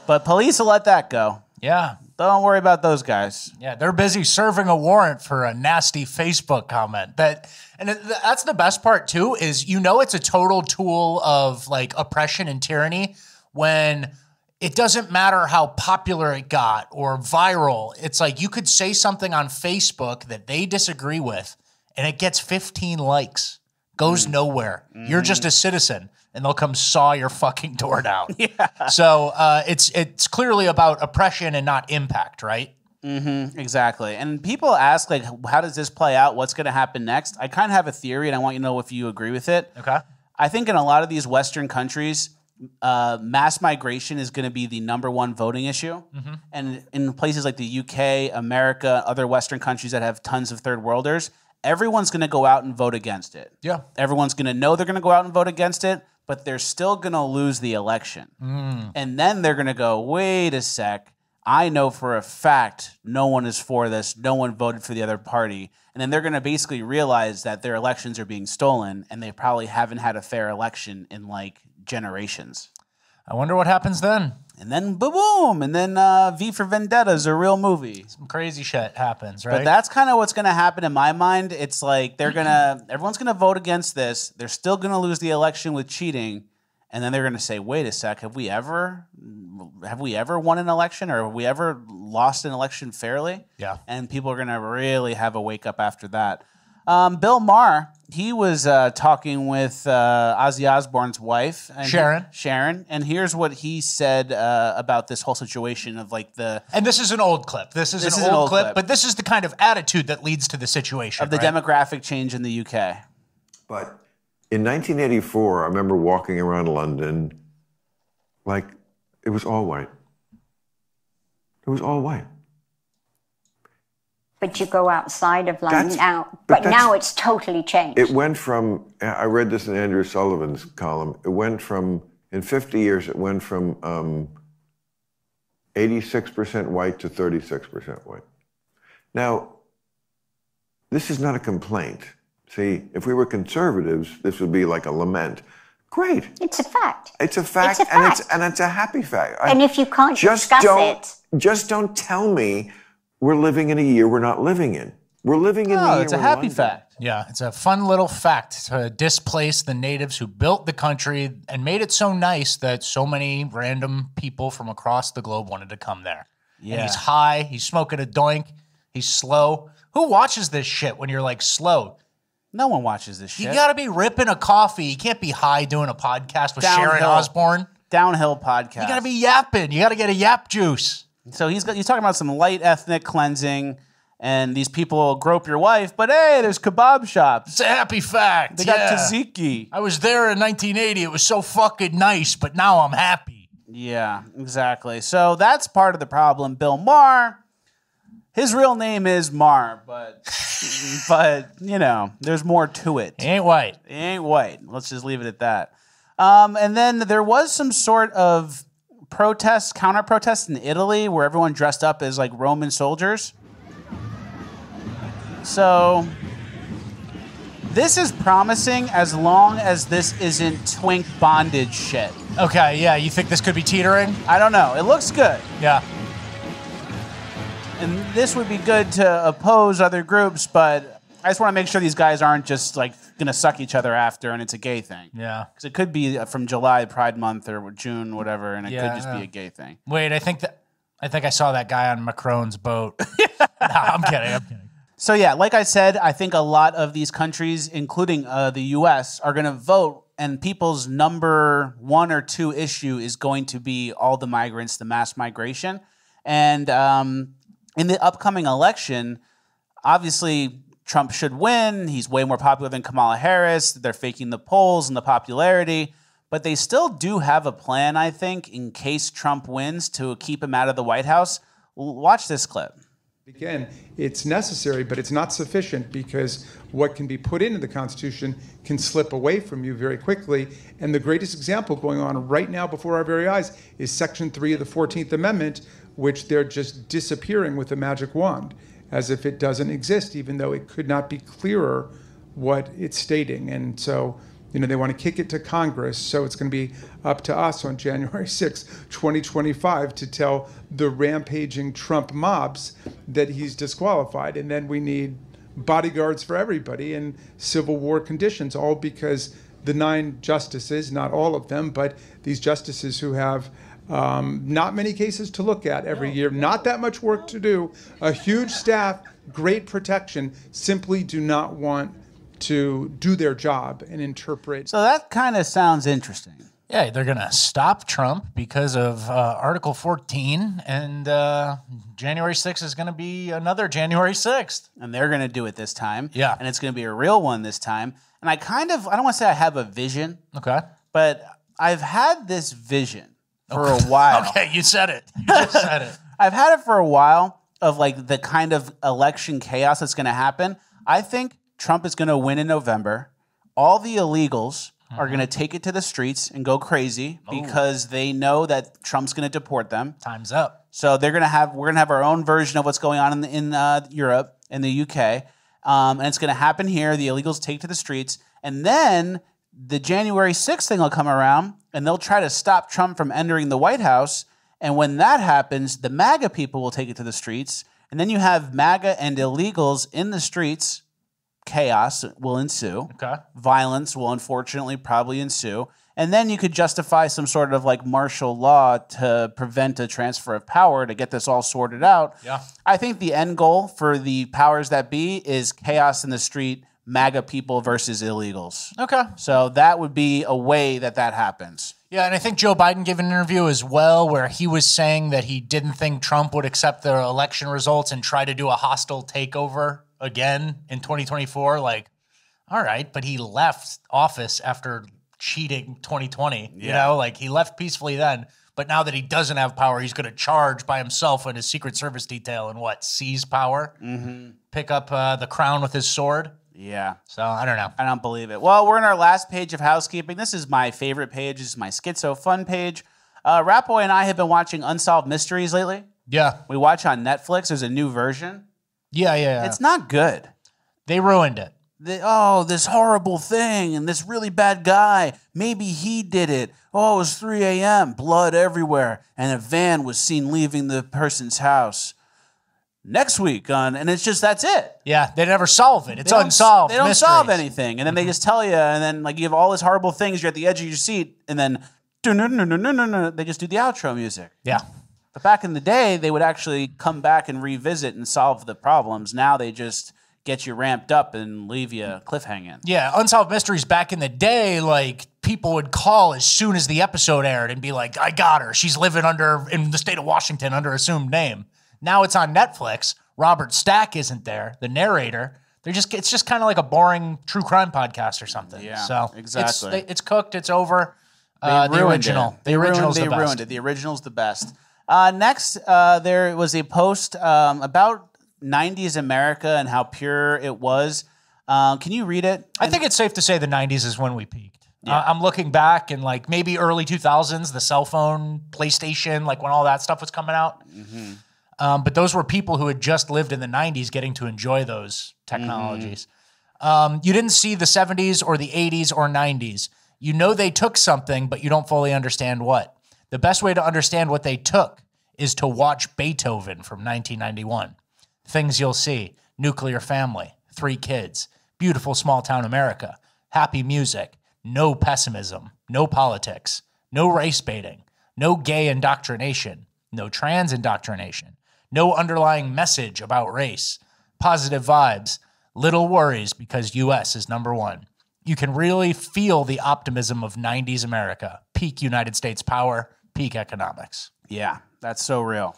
But police will let that go. Yeah. Don't worry about those guys. Yeah, they're busy serving a warrant for a nasty Facebook comment. That's the best part too, is it's a total tool of like oppression and tyranny when it doesn't matter how popular it got or viral. It's like you could say something on Facebook that they disagree with and it gets 15 likes, goes nowhere. You're just a citizen. And they'll come saw your fucking door down. Yeah. So it's clearly about oppression and not impact, right? Exactly. And people ask, like, how does this play out? What's going to happen next? I kind of have a theory, and I want you to know if you agree with it. Okay. I think in a lot of these Western countries, mass migration is going to be the #1 voting issue. And in places like the UK, America, other Western countries that have tons of third worlders, everyone's going to go out and vote against it. Yeah. Everyone's going to know they're going to go out and vote against it, but they're still going to lose the election. And then they're going to go, wait a sec, I know for a fact no one is for this, no one voted for the other party. And then they're going to basically realize that their elections are being stolen, and they probably haven't had a fair election in like generations. I wonder what happens then. And then boom, and then V for Vendetta is a real movie. Some crazy shit happens, right? But that's kind of what's going to happen in my mind. It's like everyone's going to vote against this. They're still going to lose the election with cheating, and then they're going to say, "Wait a sec, have we ever won an election, or have we ever lost an election fairly?" Yeah. And people are going to really have a wake up after that. Bill Maher, he was talking with Ozzy Osbourne's wife, Sharon, and here's what he said about this whole situation of like the. And this is an old clip. This is an old clip, but this is the kind of attitude that leads to the situation of the demographic change in the UK. But in 1984, I remember walking around London, like it was all white. It was all white. But you go outside of London now. But now it's totally changed. It went from, I read this in Andrew Sullivan's column, it went from, in 50 years, it went from 86% white to 36% white. Now, this is not a complaint. See, if we were conservatives, this would be like a lament. Great. It's a fact. It's a fact, and it's a happy fact. And if you can't discuss it. Just don't tell me we're living in a year we're not living in. We're living in the year. It's a happy fact. Yeah, it's a fun little fact to displace the natives who built the country and made it so nice that so many random people from across the globe wanted to come there. Yeah. And he's high, he's smoking a doink, he's slow. Who watches this shit when you're like slow? No one watches this shit. You gotta be ripping a coffee. You can't be high doing a podcast with Sharon Osbourne. Downhill podcast. You gotta be yapping. You gotta get a yap juice. So he's talking about some light ethnic cleansing, And these people will grope your wife, but hey, there's kebab shops. It's a happy fact. They got tzatziki. I was there in 1980. It was so fucking nice, but now I'm happy. Yeah, exactly. So that's part of the problem. Bill Maher, his real name is Maher, but you know, there's more to it. He ain't white. He ain't white. Let's just leave it at that. And then there was some sort of protest, counter-protest in Italy where everyone dressed up as like Roman soldiers. So this is promising as long as this isn't twink bondage shit. Okay, yeah, you think this could be teetering? I don't know. It looks good. Yeah. And this would be good to oppose other groups, but I just want to make sure these guys aren't just like going to suck each other after and it's a gay thing. Yeah. Because it could be from July, Pride Month, or June, whatever, and it could just be a gay thing. Wait, I think I saw that guy on Macron's boat. No, I'm kidding. So yeah, like I said, I think a lot of these countries, including the U.S., are going to vote, and people's number 1 or 2 issue is going to be all the migrants, the mass migration. And in the upcoming election, obviously Trump should win. He's way more popular than Kamala Harris. They're faking the polls and the popularity. But they still do have a plan, I think, in case Trump wins to keep him out of the White House. Watch this clip. Again, it's necessary, but it's not sufficient because what can be put into the Constitution can slip away from you very quickly. And the greatest example going on right now before our very eyes is Section 3 of the 14th Amendment, which they're just disappearing with a magic wand, as if it doesn't exist, even though it could not be clearer what it's stating. And so, you know, they want to kick it to Congress, so it's going to be up to us on January 6, 2025 to tell the rampaging Trump mobs that he's disqualified. And then we need bodyguards for everybody in Civil War conditions, all because the 9 justices, not all of them, but these justices who have not many cases to look at every year, not that much work to do, a huge staff, great protection, simply do not want to do their job and interpret. So that kind of sounds interesting. Yeah, they're going to stop Trump because of Article 14, and January 6th is going to be another January 6th. And they're going to do it this time. Yeah. And it's going to be a real one this time. And I don't want to say I have a vision. Okay. But I've had this vision for a while. Okay, you said it. You just said it. I've had it for a while of like the kind of election chaos that's going to happen. I think Trump is going to win in November. All the illegals are going to take it to the streets and go crazy because they know that Trump's going to deport them. Time's up. So we're going to have our own version of what's going on in Europe, in the UK. And it's going to happen here. The illegals take to the streets. And then the January 6th thing will come around and they'll try to stop Trump from entering the White House. And when that happens, the MAGA people will take it to the streets. And then you have MAGA and illegals in the streets. Chaos will ensue. Okay. Violence will unfortunately probably ensue. And then you could justify some sort of like martial law to prevent a transfer of power to get this all sorted out. Yeah. I think the end goal for the powers that be is chaos in the street, MAGA people versus illegals. Okay. So that would be a way that happens. Yeah, and I think Joe Biden gave an interview as well where he was saying that he didn't think Trump would accept the election results and try to do a hostile takeover again in 2024. Like, all right, but he left office after cheating 2020. You know, like he left peacefully then. But now that he doesn't have power, he's going to charge by himself and his Secret Service detail and seize power, pick up the crown with his sword. Yeah. So I don't know. I don't believe it. Well, we're in our last page of housekeeping. This is my favorite page. This is my Schizo Fun page. Ratboy and I have been watching Unsolved Mysteries lately. Yeah. We watch on Netflix. There's a new version. Yeah. It's not good. They ruined it. This horrible thing and this really bad guy. Maybe he did it. Oh, it was 3 a.m. Blood everywhere. And a van was seen leaving the person's house. Next week and it's just, that's it. Yeah, they never solve it. It's unsolved. They don't mysteries. solve anything. And then they just tell you, and then like you have all these horrible things, you're at the edge of your seat, and then they just do the outro music. Yeah. But back in the day, they would actually come back and revisit and solve the problems. Now they just get you ramped up and leave you cliffhanging. Yeah, Unsolved Mysteries back in the day, like people would call as soon as the episode aired and be like, I got her. She's living in the state of Washington under assumed name. Now it's on Netflix Robert Stack isn't there, the narrator. It's just kind of like a boring true crime podcast or something. Yeah, so exactly. It's cooked. It's over. The original. The original's the best. They ruined it. The original's the best. Next, there was a post about 90s America and how pure it was. Can you read it? I think it's safe to say the 90s is when we peaked. Yeah. I'm looking back and like maybe early 2000s, the cell phone, PlayStation, like when all that stuff was coming out. But those were people who had just lived in the 90s getting to enjoy those technologies. You didn't see the 70s or the 80s or 90s. You know they took something, but you don't fully understand what. The best way to understand what they took is to watch Beethoven from 1991. Things you'll see: nuclear family, 3 kids, beautiful small town America, happy music, no pessimism, no politics, no race baiting, no gay indoctrination, no trans indoctrination, no underlying message about race, positive vibes, little worries because US is #1. You can really feel the optimism of 90s America, peak United States power, peak economics. Yeah, that's so real.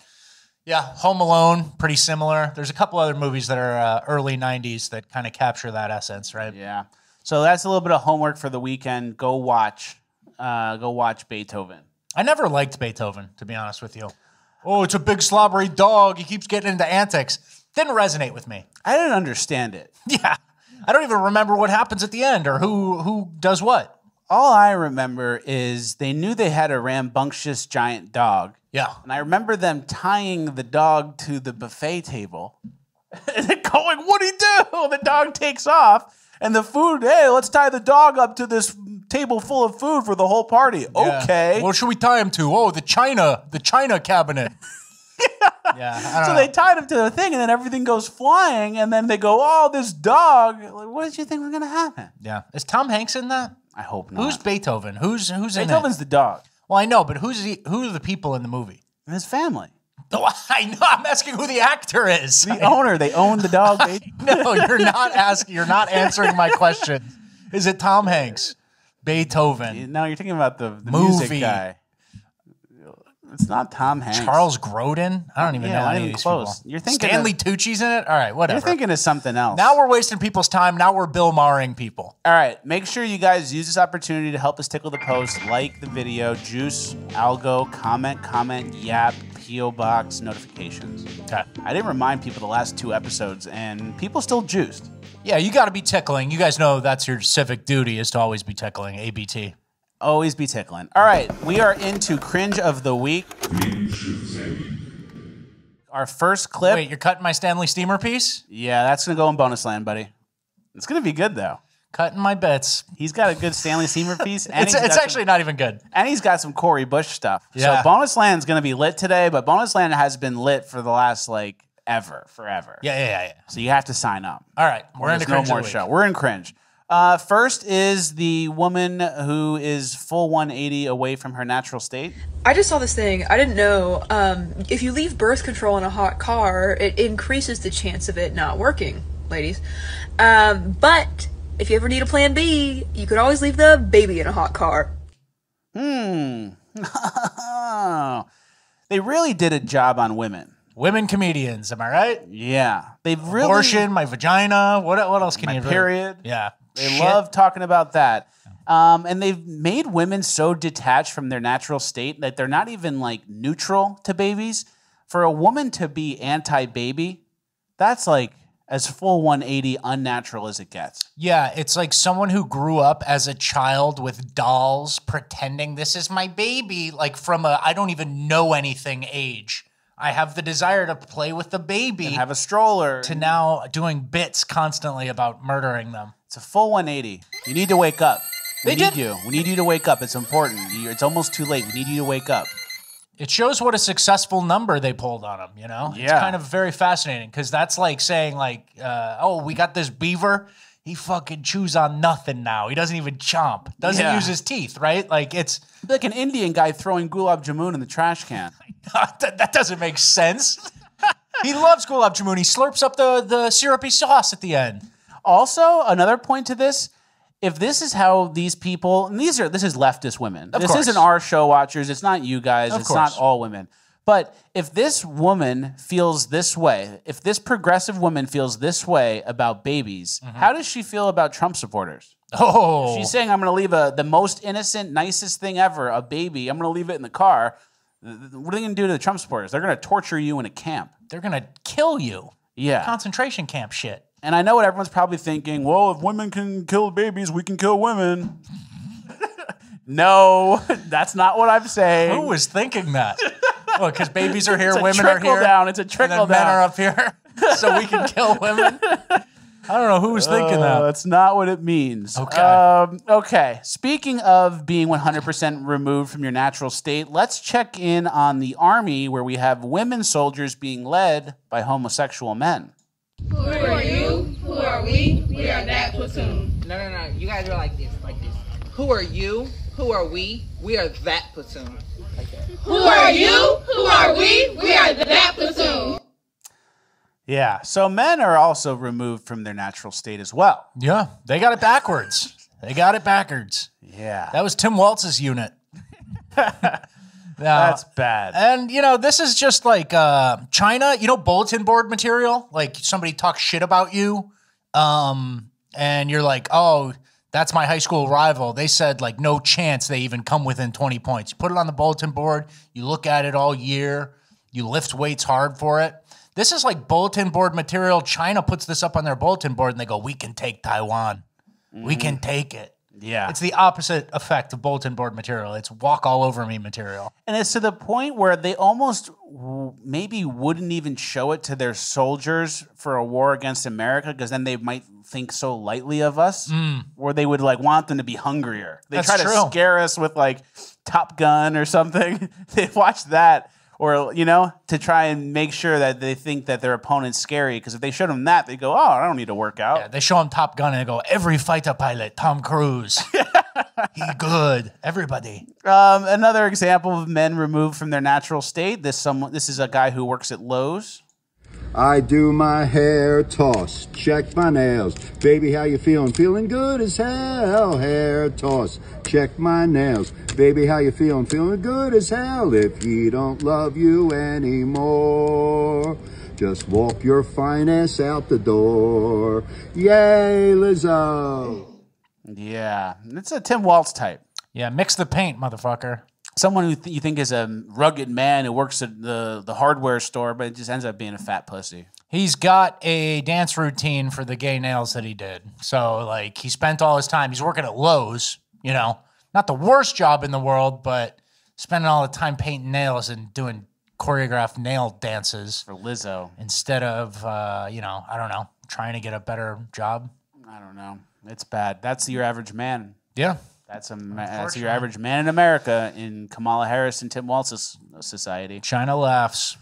Yeah, Home Alone, pretty similar. There's a couple other movies that are early 90s that kind of capture that essence, right? Yeah. So that's a little bit of homework for the weekend. Go watch Beethoven. I never liked Beethoven, to be honest with you. Oh, it's a big slobbery dog. He keeps getting into antics. Didn't resonate with me. I didn't understand it. Yeah. I don't even remember what happens at the end or who does what. All I remember is they knew they had a rambunctious giant dog. Yeah. And I remember them tying the dog to the buffet table and then going, what'd he do? The dog takes off and the food, hey, let's tie the dog up to this table full of food for the whole party. Yeah. Okay. What should we tie him to? Oh, the China cabinet. Yeah. So they tied him to the thing, and then everything goes flying, and then they go, "Oh, this dog! Like, what did you think was gonna happen?" Yeah. Is Tom Hanks in that? I hope not. Who's Beethoven? Who's in it? Beethoven's the dog. Well, I know, but who are the people in the movie? And his family. Oh, I know. I'm asking who the actor is. The owner. They own the dog. No, you're not asking. You're not answering my question. Is it Tom Hanks? Beethoven. No, you're thinking about the movie music guy. It's not Tom Hanks. Charles Grodin? I don't even know not any even of these close. people. You're thinking Stanley Tucci's in it? All right, whatever. You're thinking of something else. Now we're wasting people's time. Now we're Bill Maher'ing people. All right, make sure you guys use this opportunity to help us tickle the post. Like the video, juice, algo, comment, yap, P.O. box, notifications. Okay. I didn't remind people the last 2 episodes, and people still juiced. Yeah, you got to be tickling. You guys know that's your civic duty is to always be tickling. ABT. Always be tickling. All right, we are into Cringe of the Week. Our first clip. Wait, you're cutting my Stanley Steamer piece? Yeah, that's going to go in bonus land, buddy. It's going to be good, though. Cutting my bits. He's got a good Stanley Steamer piece. And it's actually not even good. And he's got some Corey Bush stuff. Yeah. So bonus land's going to be lit today, but bonus land has been lit for the last, forever. Yeah. So you have to sign up. All right, we're in the Cringe no more of the show. week. We're in Cringe. First is the woman who is full 180 away from her natural state. I just saw this thing. I didn't know. If you leave birth control in a hot car, it increases the chance of it not working, ladies. But if you ever need a plan B, you could always leave the baby in a hot car. They really did a job on women. Women comedians, am I right? Yeah. They've really... Abortion, my vagina. What else can you... period. Yeah. They love talking about that. And they've made women so detached from their natural state that they're not even neutral to babies. For a woman to be anti-baby, that's as full 180 unnatural as it gets. Yeah, it's like someone who grew up as a child with dolls pretending this is my baby, from a I don't even know anything age. I have the desire to play with the baby. And have a stroller. To now doing bits constantly about murdering them. It's a full 180. You need to wake up. We need you to wake up. It's important. It's almost too late. We need you to wake up. It shows what a successful number they pulled on him, you know? Yeah. It's kind of very fascinating because that's like saying oh, we got this beaver. He fucking chews on nothing now. He doesn't even chomp. Doesn't use his teeth, right? It's like an Indian guy throwing gulab jamun in the trash can. That doesn't make sense. He loves gulab jamun. He slurps up the syrupy sauce at the end. Also, another point to this, if this is how these people, and this is leftist women. This isn't our show watchers. It's not you guys. It's not all women. But if this woman feels this way, if this progressive woman feels this way about babies, how does she feel about Trump supporters? Oh. If she's saying, I'm going to leave the most innocent, nicest thing ever, a baby, I'm going to leave it in the car. What are they going to do to the Trump supporters? They're going to torture you in a camp. They're going to kill you. Yeah. Concentration camp shit. And I know what everyone's probably thinking, well, if women can kill babies, we can kill women. No, that's not what I'm saying. Who was thinking that? Well, because babies are here, It's a women are trickle here. down. It's a trickle and then down. men are up here, so we can kill women. I don't know who was thinking that. That's not what it means. Okay. Okay. Speaking of being 100% removed from your natural state, let's check in on the army where we have women soldiers being led by homosexual men. Who are you? Who are we? We are that platoon. No. You guys are like this, Who are you? Who are we? We are that platoon. Like that. Who are you? Who are we? We are that platoon. Yeah. So men are also removed from their natural state as well. Yeah. They got it backwards. Yeah. That was Tim Walz's unit. That's bad. And, this is just like China, bulletin board material. Like somebody talks shit about you. And you're like, oh, that's my high school rival. They said like no chance they even come within 20 points. You put it on the bulletin board. You look at it all year. You lift weights hard for it. This is like bulletin board material. China puts this up on their bulletin board and they go, we can take Taiwan. We can take it. Yeah. It's the opposite effect of bulletin board material. It's walk all over me material. And it's to the point where they almost maybe wouldn't even show it to their soldiers for a war against America because then they might think so lightly of us, or they would like want them to be hungrier. They try to scare us with like Top Gun or something. They watch that. Or, to try and make sure that they think that their opponent's scary. Because if they showed them that, they go, oh, I don't need to work out. Yeah, they show them Top Gun and they go, every fighter pilot, Tom Cruise. He good. Everybody. Another example of men removed from their natural state. This is a guy who works at Lowe's. I do my hair toss, check my nails. Baby, how you feeling? Feeling good as hell. Hair toss, check my nails. Baby, how you feeling? Feeling good as hell. If he don't love you anymore, just walk your fine ass out the door. Yay, Lizzo. Yeah, it's a Tim Walz type. Yeah, mix the paint, motherfucker. Someone who you think is a rugged man who works at the hardware store, but it just ends up being a fat pussy. He's got a dance routine for the gay nails that he did. So, like, he spent all his time. He's working at Lowe's, not the worst job in the world, but spending all the time painting nails and doing choreographed nail dances. For Lizzo. Instead of, I don't know, trying to get a better job. I don't know. It's bad. That's your average man. Yeah. That's your average man in America in Kamala Harris and Tim Walz's society. China laughs.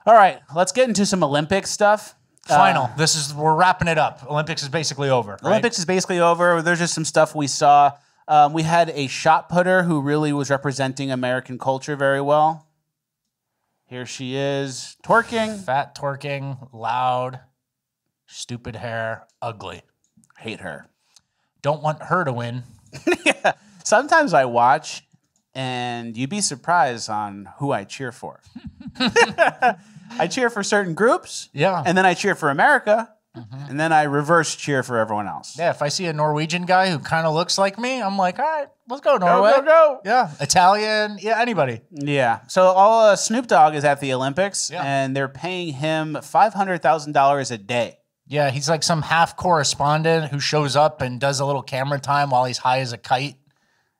All right, let's get into some Olympic stuff. Final. We're wrapping it up. Olympics is basically over. Right? Olympics is basically over. There's just some stuff we saw. We had a shot putter who really was representing American culture very well. Here she is, twerking. Fat twerking, loud, stupid hair, ugly. Hate her. Don't want her to win. Yeah. Sometimes I watch, and you'd be surprised on who I cheer for. I cheer for certain groups, and then I cheer for America, and then I reverse cheer for everyone else. Yeah, if I see a Norwegian guy who kind of looks like me, I'm like, all right, let's go, Norway. Go. Yeah, Italian, anybody. Yeah. So Snoop Dogg is at the Olympics, and they're paying him $500,000 a day. Yeah, he's like some half correspondent who shows up and does a little camera time while he's high as a kite.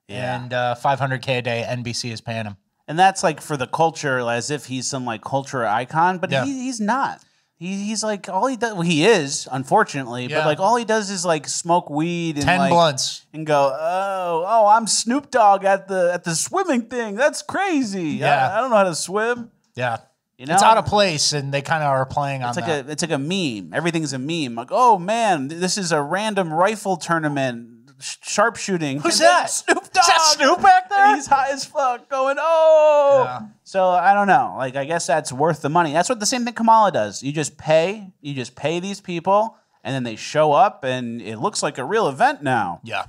Yeah. And $500K a day, NBC is paying him. And that's like for the culture, as if he's some like culture icon, but he's not. He's like, all he does, well, he is, unfortunately, but like all he does is like smoke weed and 10 blunts and go, oh, I'm Snoop Dogg at the swimming thing. That's crazy. Yeah. I don't know how to swim. Yeah. It's out of place, and they kind of are playing on that. It's like a meme. Everything's a meme. Like, oh man, this is a random rifle tournament, sharpshooting. Who's that? Snoop Dogg. Is that Snoop back there? And he's high as fuck, going, oh. Yeah. So I don't know. Like, I guess that's worth the money. That's what the same thing Kamala does. You just pay these people, and then they show up, and it looks like a real event now. Yeah.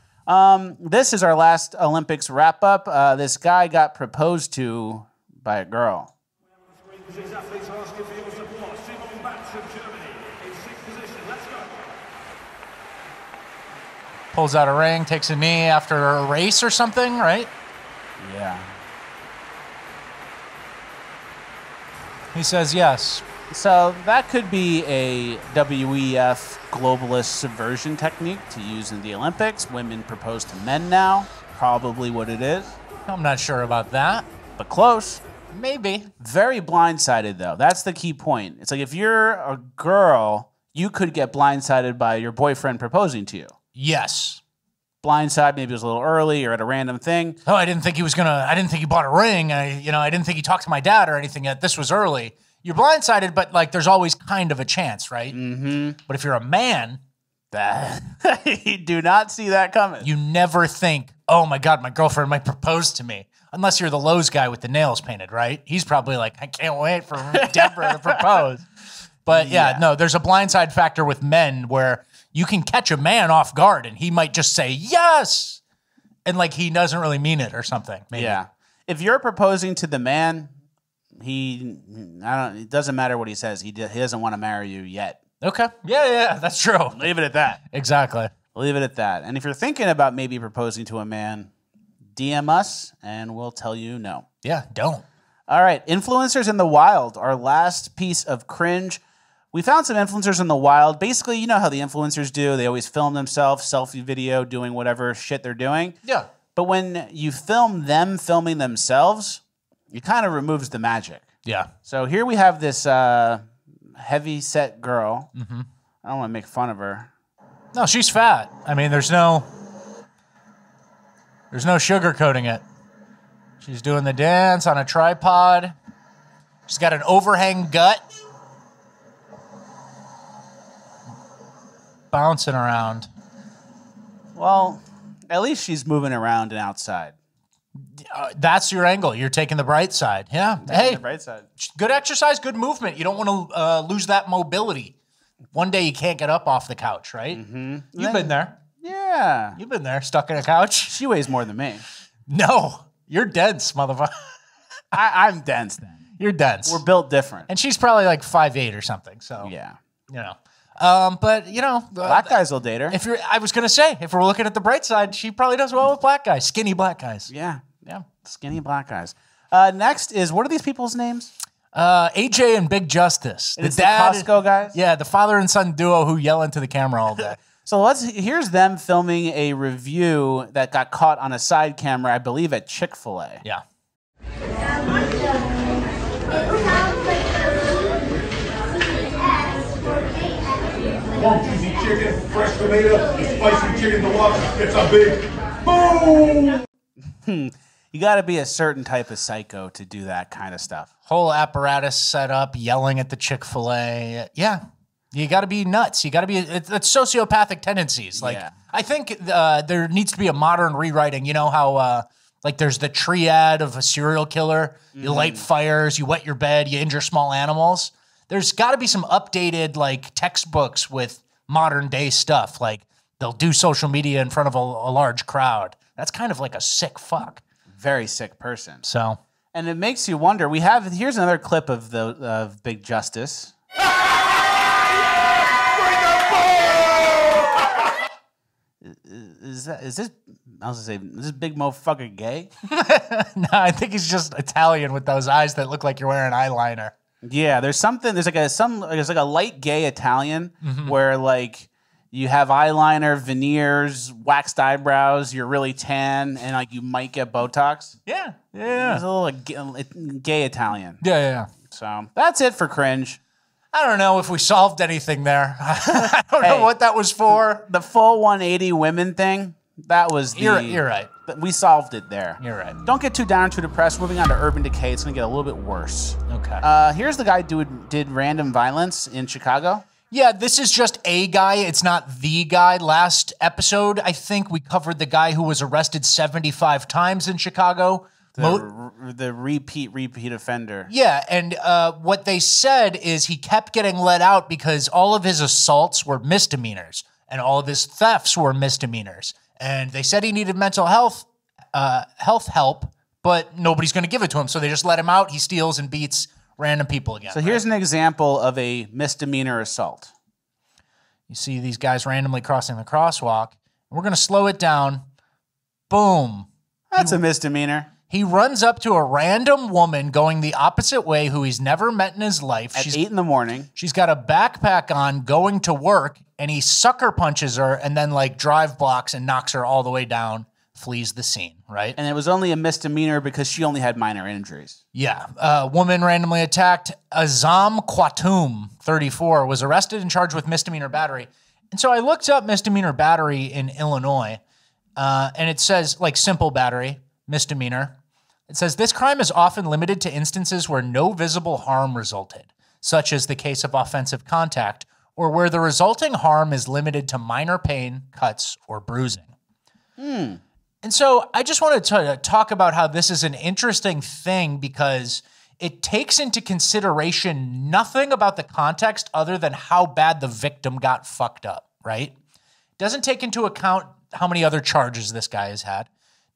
This is our last Olympics wrap up. This guy got proposed to by a girl. These athletes are asking for your support. Simon Batz from Germany in 6th position. Let's go. Pulls out a ring, takes a knee after a race or something, right? Yeah. He says yes. So that could be a WEF globalist subversion technique to use in the Olympics. Women propose to men now. Probably what it is. I'm not sure about that. But close. Maybe. Very blindsided, though. That's the key point. It's like if you're a girl, you could get blindsided by your boyfriend proposing to you. Yes. Blindside, maybe it was a little early or at a random thing. Oh, I didn't think he bought a ring. I didn't think he talked to my dad or anything yet. This was early. You're blindsided, but like there's always kind of a chance, right? Mm-hmm. But if you're a man, you do not see that coming. You never think, oh my God, my girlfriend might propose to me. Unless you're the Lowe's guy with the nails painted, right? He's probably like, I can't wait for Deborah to propose. But yeah, no, there's a blindside factor with men where you can catch a man off guard and he might just say yes. And like he doesn't really mean it or something. Maybe. Yeah. If you're proposing to the man, it doesn't matter what he says. He doesn't want to marry you yet. Okay. Yeah, that's true. Leave it at that. Exactly. Leave it at that. And if you're thinking about maybe proposing to a man, DM us and we'll tell you no. Yeah, don't. All right. Influencers in the wild, our last piece of cringe. We found some influencers in the wild. Basically, you know how the influencers do. They always film themselves, selfie video, doing whatever shit they're doing. Yeah. But when you film them filming themselves, it kind of removes the magic. Yeah. So here we have this heavy-set girl. Mm-hmm. I don't want to make fun of her. No, she's fat. I mean, there's no sugarcoating it. She's doing the dance on a tripod. She's got an overhang gut. Bouncing around. Well, at least she's moving around and outside. That's your angle. You're taking the bright side. Yeah. The bright side. Good exercise, good movement. You don't want to lose that mobility. One day you can't get up off the couch, right? Mm-hmm. You've been there. Yeah. You've been there, stuck in a couch. She weighs more than me. No. You're dense, motherfucker. I'm dense then. You're dense. We're built different. And she's probably like 5'8" or something. So yeah. You know. But you know, black guys will date her. I was gonna say, if we're looking at the bright side, she probably does well with black guys, skinny black guys. Yeah, skinny black guys. Next is, what are these people's names? AJ and Big Justice, the Costco guys. Yeah, the father and son duo who yell into the camera all day. So here's them filming a review that got caught on a side camera, I believe, at Chick-fil-A. Yeah. Cheesy chicken, fresh tomato, the spicy chicken, the waffle. It's a big boom. You got to be a certain type of psycho to do that kind of stuff. Whole apparatus set up, yelling at the Chick-fil-A. Yeah. You got to be nuts. You got to be, it's sociopathic tendencies. Like, I think there needs to be a modern rewriting. You know how, like, there's the triad of a serial killer. You light fires, you wet your bed, you injure small animals. There's got to be some updated, like, textbooks with modern day stuff. Like, they'll do social media in front of a large crowd. That's kind of like a sick fuck. Very sick person. So, and it makes you wonder. Here's another clip of Big Justice. Is this big motherfucker gay? No, I think he's just Italian with those eyes that look like you're wearing eyeliner. Yeah, there's like a light gay Italian where like you have eyeliner, veneers, waxed eyebrows, you're really tan, and like you might get Botox. Yeah. There's a little gay Italian. Yeah. So that's it for cringe. I don't know if we solved anything there. I don't know what that was for. The full 180 women thing, that was You're right. We solved it there. You're right. Don't get too down, too depressed. Moving on to Urban Decay, it's going to get a little bit worse. Okay. Here's the guy who did random violence in Chicago. Yeah, this is just a guy. It's not the guy. Last episode, I think we covered the guy who was arrested 75 times in Chicago. The repeat offender. Yeah, and what they said is he kept getting let out because all of his assaults were misdemeanors and all of his thefts were misdemeanors. And they said he needed mental health help, but nobody's going to give it to him. So they just let him out. He steals and beats random people again. So here's an example of a misdemeanor assault. You see these guys randomly crossing the crosswalk. We're going to slow it down. Boom. That's a misdemeanor. He runs up to a random woman going the opposite way who he's never met in his life. At 8 in the morning. She's got a backpack on going to work, and he sucker punches her and then like drive blocks and knocks her all the way down, flees the scene, right? And it was only a misdemeanor because she only had minor injuries. Yeah. A woman randomly attacked. Azam Quatum, 34, was arrested and charged with misdemeanor battery. And so I looked up misdemeanor battery in Illinois, and it says like simple battery, misdemeanor. It says this crime is often limited to instances where no visible harm resulted, such as the case of offensive contact, or where the resulting harm is limited to minor pain, cuts, or bruising. And so I just wanted to talk about how this is an interesting thing because it takes into consideration nothing about the context other than how bad the victim got fucked up, right? Doesn't take into account how many other charges this guy has had.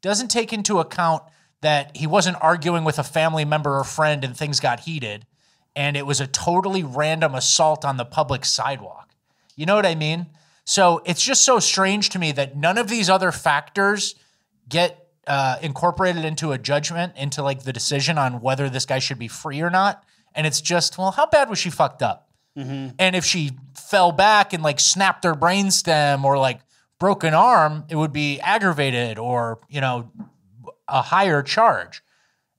Doesn't take into account that he wasn't arguing with a family member or friend and things got heated, and it was a totally random assault on the public sidewalk. You know what I mean? So it's just so strange to me that none of these other factors get incorporated into a judgment, into like the decision on whether this guy should be free or not. And it's just, well, how bad was she fucked up? And if she fell back and like snapped her brainstem or like broke an arm, it would be aggravated or, you know, a higher charge.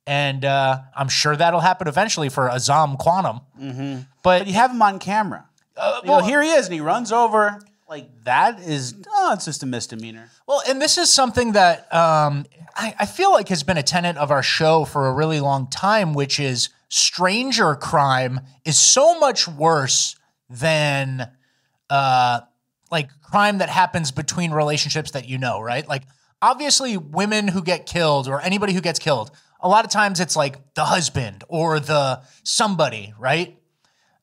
And I'm sure that'll happen eventually for Azam Quantum. But you have him on camera. Well, here he is, and he runs over. Like, that is, it's just a misdemeanor. Well, and this is something that I feel like has been a tenet of our show for a really long time, which is stranger crime is so much worse than like crime that happens between relationships that you know, right? Like, obviously, women who get killed or anybody who gets killed, a lot of times it's like the husband or the somebody, right?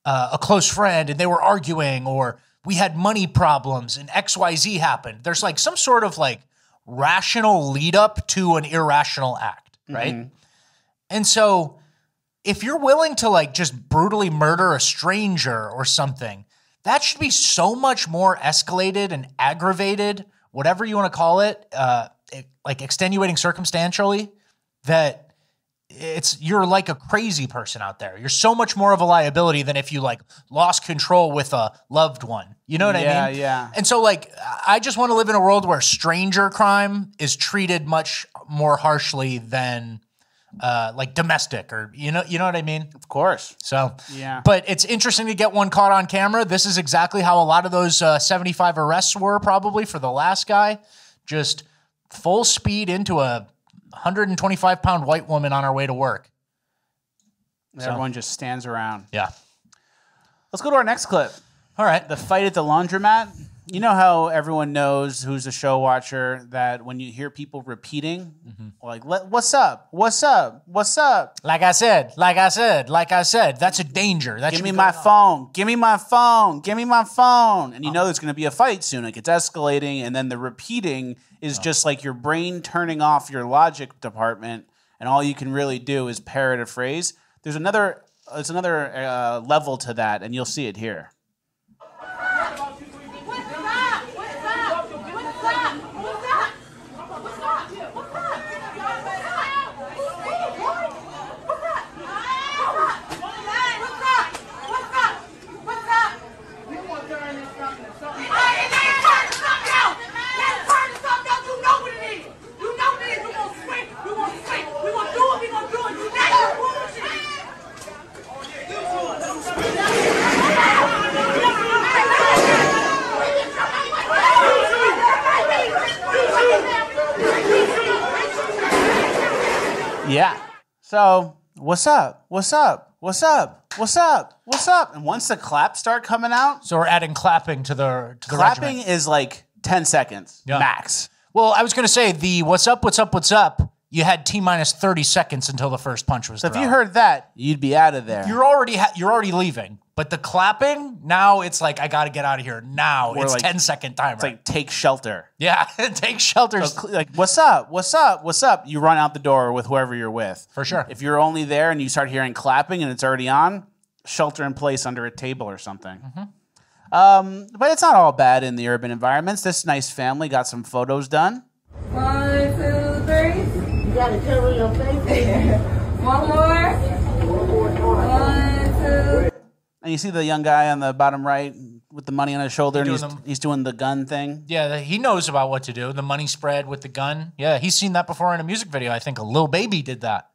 A close friend, and they were arguing, or we had money problems and XYZ happened. There's like some sort of like rational lead up to an irrational act, right? And so if you're willing to like just brutally murder a stranger or something, that should be so much more escalated and aggravated, whatever you want to call it, like extenuating circumstantially, that you're like a crazy person out there. You're so much more of a liability than if you like lost control with a loved one. You know what I mean? Yeah. And so like, I just want to live in a world where stranger crime is treated much more harshly than like domestic, or you know what I mean? Of course. So yeah. But it's interesting to get one caught on camera. This is exactly how a lot of those 75 arrests were probably for the last guy. Just full speed into a 125-pound white woman on her way to work. Everyone just stands around. Yeah. Let's go to our next clip. All right. The fight at the laundromat. You know how everyone knows who's a show watcher that when you hear people repeating, like, what's up? What's up? What's up? Like I said, that's a danger. That Give me my phone. Give me my phone. Give me my phone. And you know there's going to be a fight soon. Like, it's escalating. And then the repeating is just like your brain turning off your logic department. And all you can really do is parrot a phrase. There's another level to that. And you'll see it here. Yeah. So, what's up? What's up? What's up? What's up? What's up? And once the claps start coming out, so we're adding clapping to the clapping regiment. is like 10 seconds max. Well, I was going to say the what's up, what's up, what's up. you had T-minus 30 seconds until the first punch was So thrown. if you heard that, you'd be out of there. You're already leaving. But the clapping, now it's like, I got to get out of here now. Or It's like- 10-second timer. It's like take shelter. Yeah, take shelter. So, like, what's up? What's up? What's up? You run out the door with whoever you're with. For sure. If you're only there and you start hearing clapping and it's already on, shelter in place under a table or something. But it's not all bad in the urban environments. This nice family got some photos done. 1, 2, 3. You gotta cover your face. One more. 1, 2. And you see the young guy on the bottom right with the money on his shoulder, and he's doing the gun thing. Yeah, he knows about what to do. The money spread with the gun. Yeah, he's seen that before in a music video. I think a Lil Baby did that.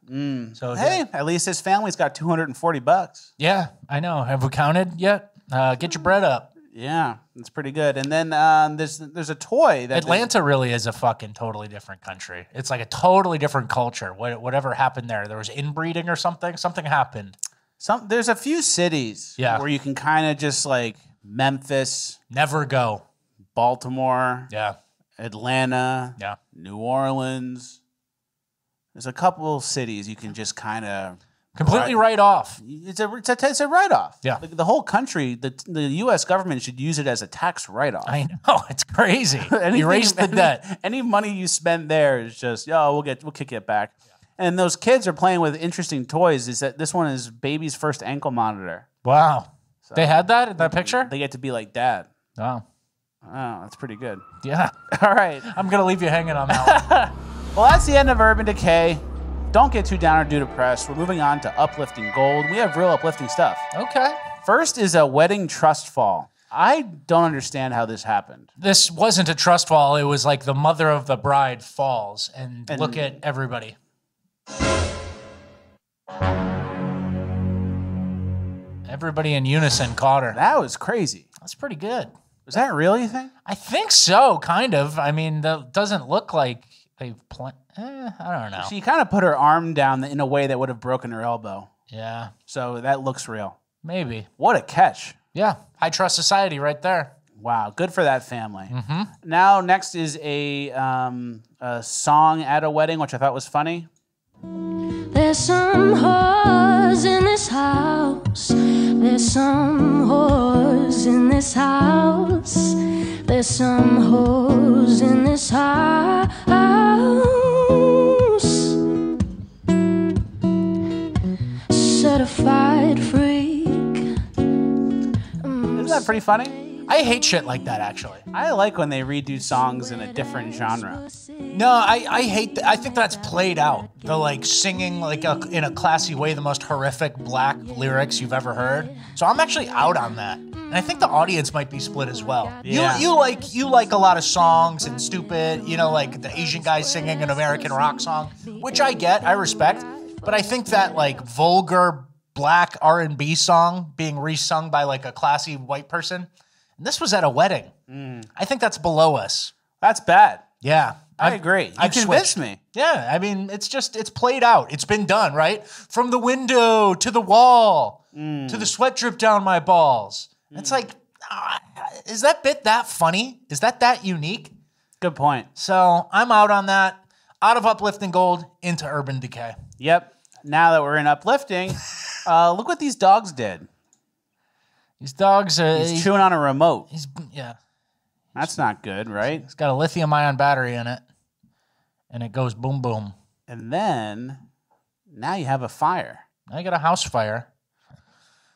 So Hey, at least his family's got $240. Yeah, I know. Have we counted yet? Get your bread up. Yeah, it's pretty good. And then there's a toy that Atlanta really is a fucking totally different country. It's like a totally different culture. Whatever happened there was inbreeding or something. Something happened. There's a few cities where you can kind of just like Memphis, never go, Baltimore, Atlanta, New Orleans. There's a couple cities you can just kind of completely write off. It's a write off. Yeah, the whole country, the U.S. government should use it as a tax write off. I know, it's crazy. Erase the debt. Any money you spend there is just we'll kick it back. Yeah. And those kids are playing with interesting toys. Is that this one is baby's first ankle monitor? Wow, so they had that in that picture. They get to be like dad. Wow, that's pretty good. Yeah. All right, I'm gonna leave you hanging on that one. Well, that's the end of Urban Decay. Don't get too down or too depressed. We're moving on to uplifting gold. We have real uplifting stuff. Okay. First is a wedding trust fall. I don't understand how this happened. This wasn't a trust fall. It was like the mother of the bride falls. And look at everybody. Everybody in unison caught her. That was crazy. That's pretty good. Was that real, you think? I think so, kind of. I mean, that doesn't look like they've planned. I don't know. She kind of put her arm down in a way that would have broken her elbow. Yeah. So that looks real. Maybe. What a catch. Yeah. High trust society right there. Wow. Good for that family. Now, next is a song at a wedding, which I thought was funny. There's some whores in this house. There's some whores in this house. There's some whores in this house. Certified freak. Isn't that pretty funny? I hate shit like that, actually. I like when they redo songs in a different genre. No, I hate I think that's played out. The like singing like in a classy way the most horrific black lyrics you've ever heard. So I'm actually out on that. And I think the audience might be split as well. Yeah. You like a lot of songs and stupid, like the Asian guy singing an American rock song, which I get, I respect. But I think that like vulgar black R&B song being resung by like a classy white person, and this was at a wedding. I think that's below us. That's bad. Yeah. I agree. You convinced me. Yeah, I mean, it's played out. It's been done, right? From the window to the wall to the sweat drip down my balls. It's like, is that bit that funny? Is that unique? Good point. So I'm out on that. Out of uplifting gold into Urban Decay. Yep. Now that we're in uplifting, look what these dogs did. These dogs are... He's chewing on a remote. Yeah. That's not good, right? It's got a lithium-ion battery in it. And it goes boom, boom. And then, now you have a fire. Now you got a house fire.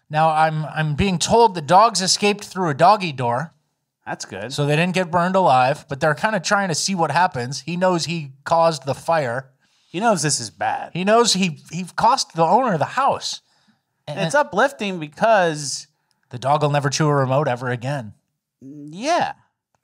Now, I'm being told the dogs escaped through a doggy door. That's good. So they didn't get burned alive, but they're kind of trying to see what happens. He knows he caused the fire. He knows this is bad. He knows he cost the owner of the house. And it's uplifting because... the dog will never chew a remote ever again. Yeah.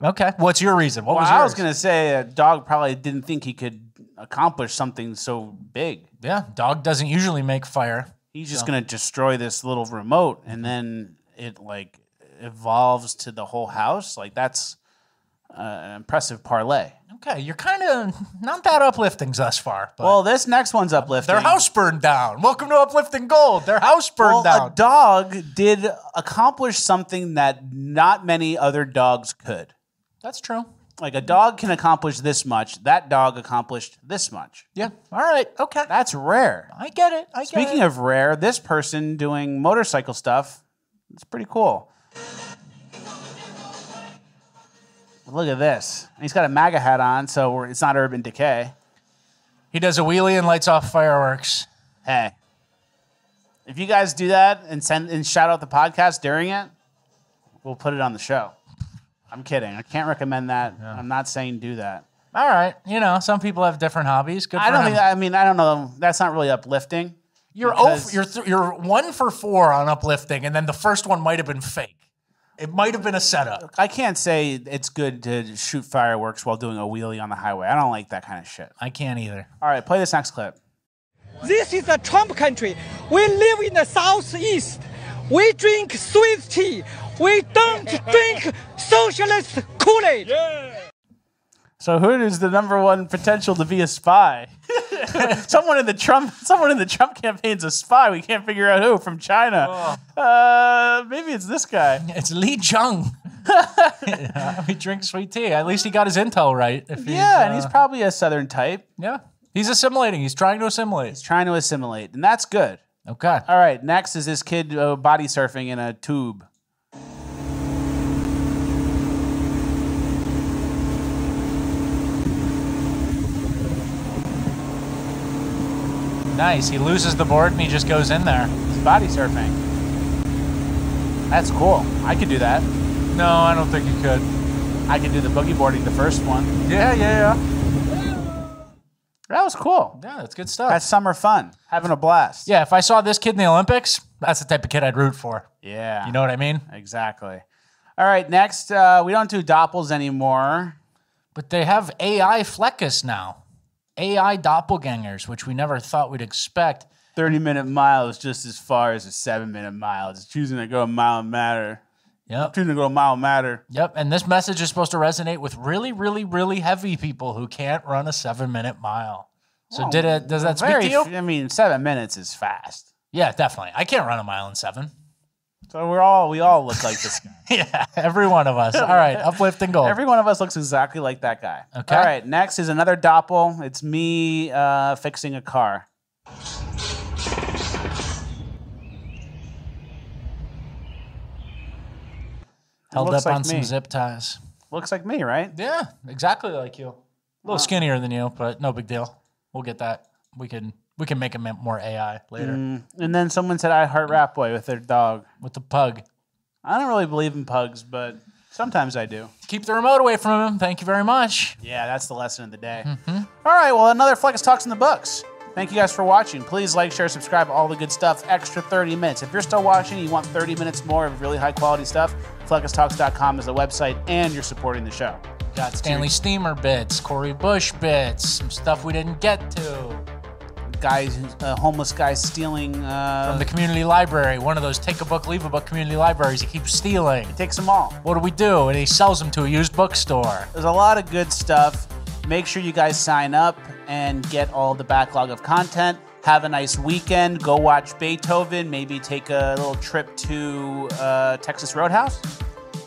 Okay. What's your reason? What was yours? I was going to say a dog probably didn't think he could accomplish something so big. Yeah. Dog doesn't usually make fire. He's just going to destroy this little remote, and then it like evolves to the whole house. Like that's an impressive parlay. Okay, you're kind of not that uplifting thus far. But well, this next one's uplifting. Their house burned down. Welcome to Uplifting Gold. Their house burned down. A dog did accomplish something that not many other dogs could. That's true. Like a dog can accomplish this much. That dog accomplished this much. Yeah. All right. Okay. That's rare. I get it. Speaking of rare, this person doing motorcycle stuff, it's pretty cool. Look at this. He's got a MAGA hat on, so it's not Urban Decay. He does a wheelie and lights off fireworks. Hey, if you guys do that and shout out the podcast during it, we'll put it on the show. I'm kidding. I can't recommend that. Yeah. I'm not saying do that. All right. You know, some people have different hobbies. Good for him. I don't know. That's not really uplifting. You're 1 for 4 on uplifting, and then the first one might have been fake. It might have been a setup. I can't say it's good to shoot fireworks while doing a wheelie on the highway. I don't like that kind of shit. I can't either. All right, play this next clip. This is a Trump country. We live in the Southeast. We drink sweet tea. We don't drink socialist Kool-Aid. Yeah. So who is the #1 potential to be a spy? Someone in the Trump campaign's a spy. We can't figure out who from China. Maybe it's this guy. It's Li Jung. He drinks sweet tea. At least he got his intel right. And he's probably a Southern type. Yeah. He's assimilating. He's trying to assimilate. And that's good. Okay. All right. Next is this kid body surfing in a tube. Nice. He loses the board and he just goes in there. He's body surfing. That's cool. I could do that. No, I don't think you could. I could do the boogie boarding, the first one. Yeah. That was cool. Yeah, that's good stuff. That's summer fun. Having a blast. Yeah, if I saw this kid in the Olympics, that's the type of kid I'd root for. Yeah. You know what I mean? Exactly. All right, next, we don't do doppels anymore. But they have AI fleckus now. AI doppelgangers, which we never thought we'd expect. 30-minute mile is just as far as a 7-minute mile. It's choosing to go a mile matter. Yep. Choosing to go a mile matter. Yep, and this message is supposed to resonate with really, really, really heavy people who can't run a 7-minute mile. So does that speak to you? I mean, 7 minutes is fast. Yeah, definitely. I can't run a mile in 7. So we all look like this guy. Yeah, every one of us. All right, uplifting gold. Every one of us looks exactly like that guy. Okay. All right, next is another doppel. It's me fixing a car. Held up on some zip ties. Looks like me, right? Yeah, exactly like you. A little skinnier than you, but no big deal. We'll get that. We can make him more AI later. And then someone said I heart Rat Boy with their dog. With the pug. I don't really believe in pugs, but sometimes I do. Keep the remote away from him. Thank you very much. Yeah, that's the lesson of the day. All right, well, another Fleckus Talks in the books. Thank you guys for watching. Please like, share, subscribe, all the good stuff. Extra 30 minutes. If you're still watching and you want 30 minutes more of really high quality stuff, FleckusTalks.com is the website, and you're supporting the show. Got Stanley Steamer bits, Corey Bush bits, some stuff we didn't get to. Guys, homeless guys stealing from the community library. One of those take a book, leave a book community libraries. He keeps stealing. He takes them all. What do we do? And he sells them to a used bookstore. There's a lot of good stuff. Make sure you guys sign up and get all the backlog of content. Have a nice weekend. Go watch Beethoven. Maybe take a little trip to Texas Roadhouse.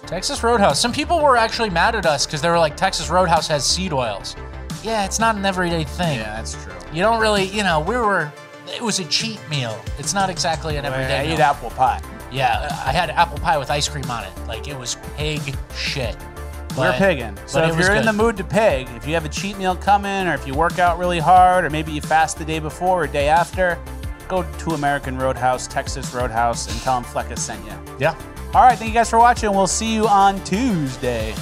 Texas Roadhouse. Some people were actually mad at us because they were like, Texas Roadhouse has seed oils. Yeah, it's not an everyday thing. Yeah, that's true. You don't really, it was a cheat meal. It's not exactly an everyday meal. I ate apple pie. Yeah, I had apple pie with ice cream on it. Like, it was pig shit. We're pigging. So if you're in the mood to pig, if you have a cheat meal coming, or if you work out really hard, or maybe you fast the day before or day after, go to American Roadhouse, Texas Roadhouse, and tell them Fleckus sent you. Yeah. All right, thank you guys for watching. We'll see you on Tuesday.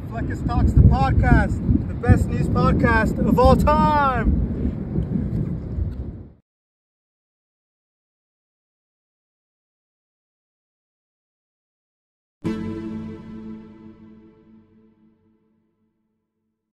Fleckus Talks, the podcast, the best news podcast of all time.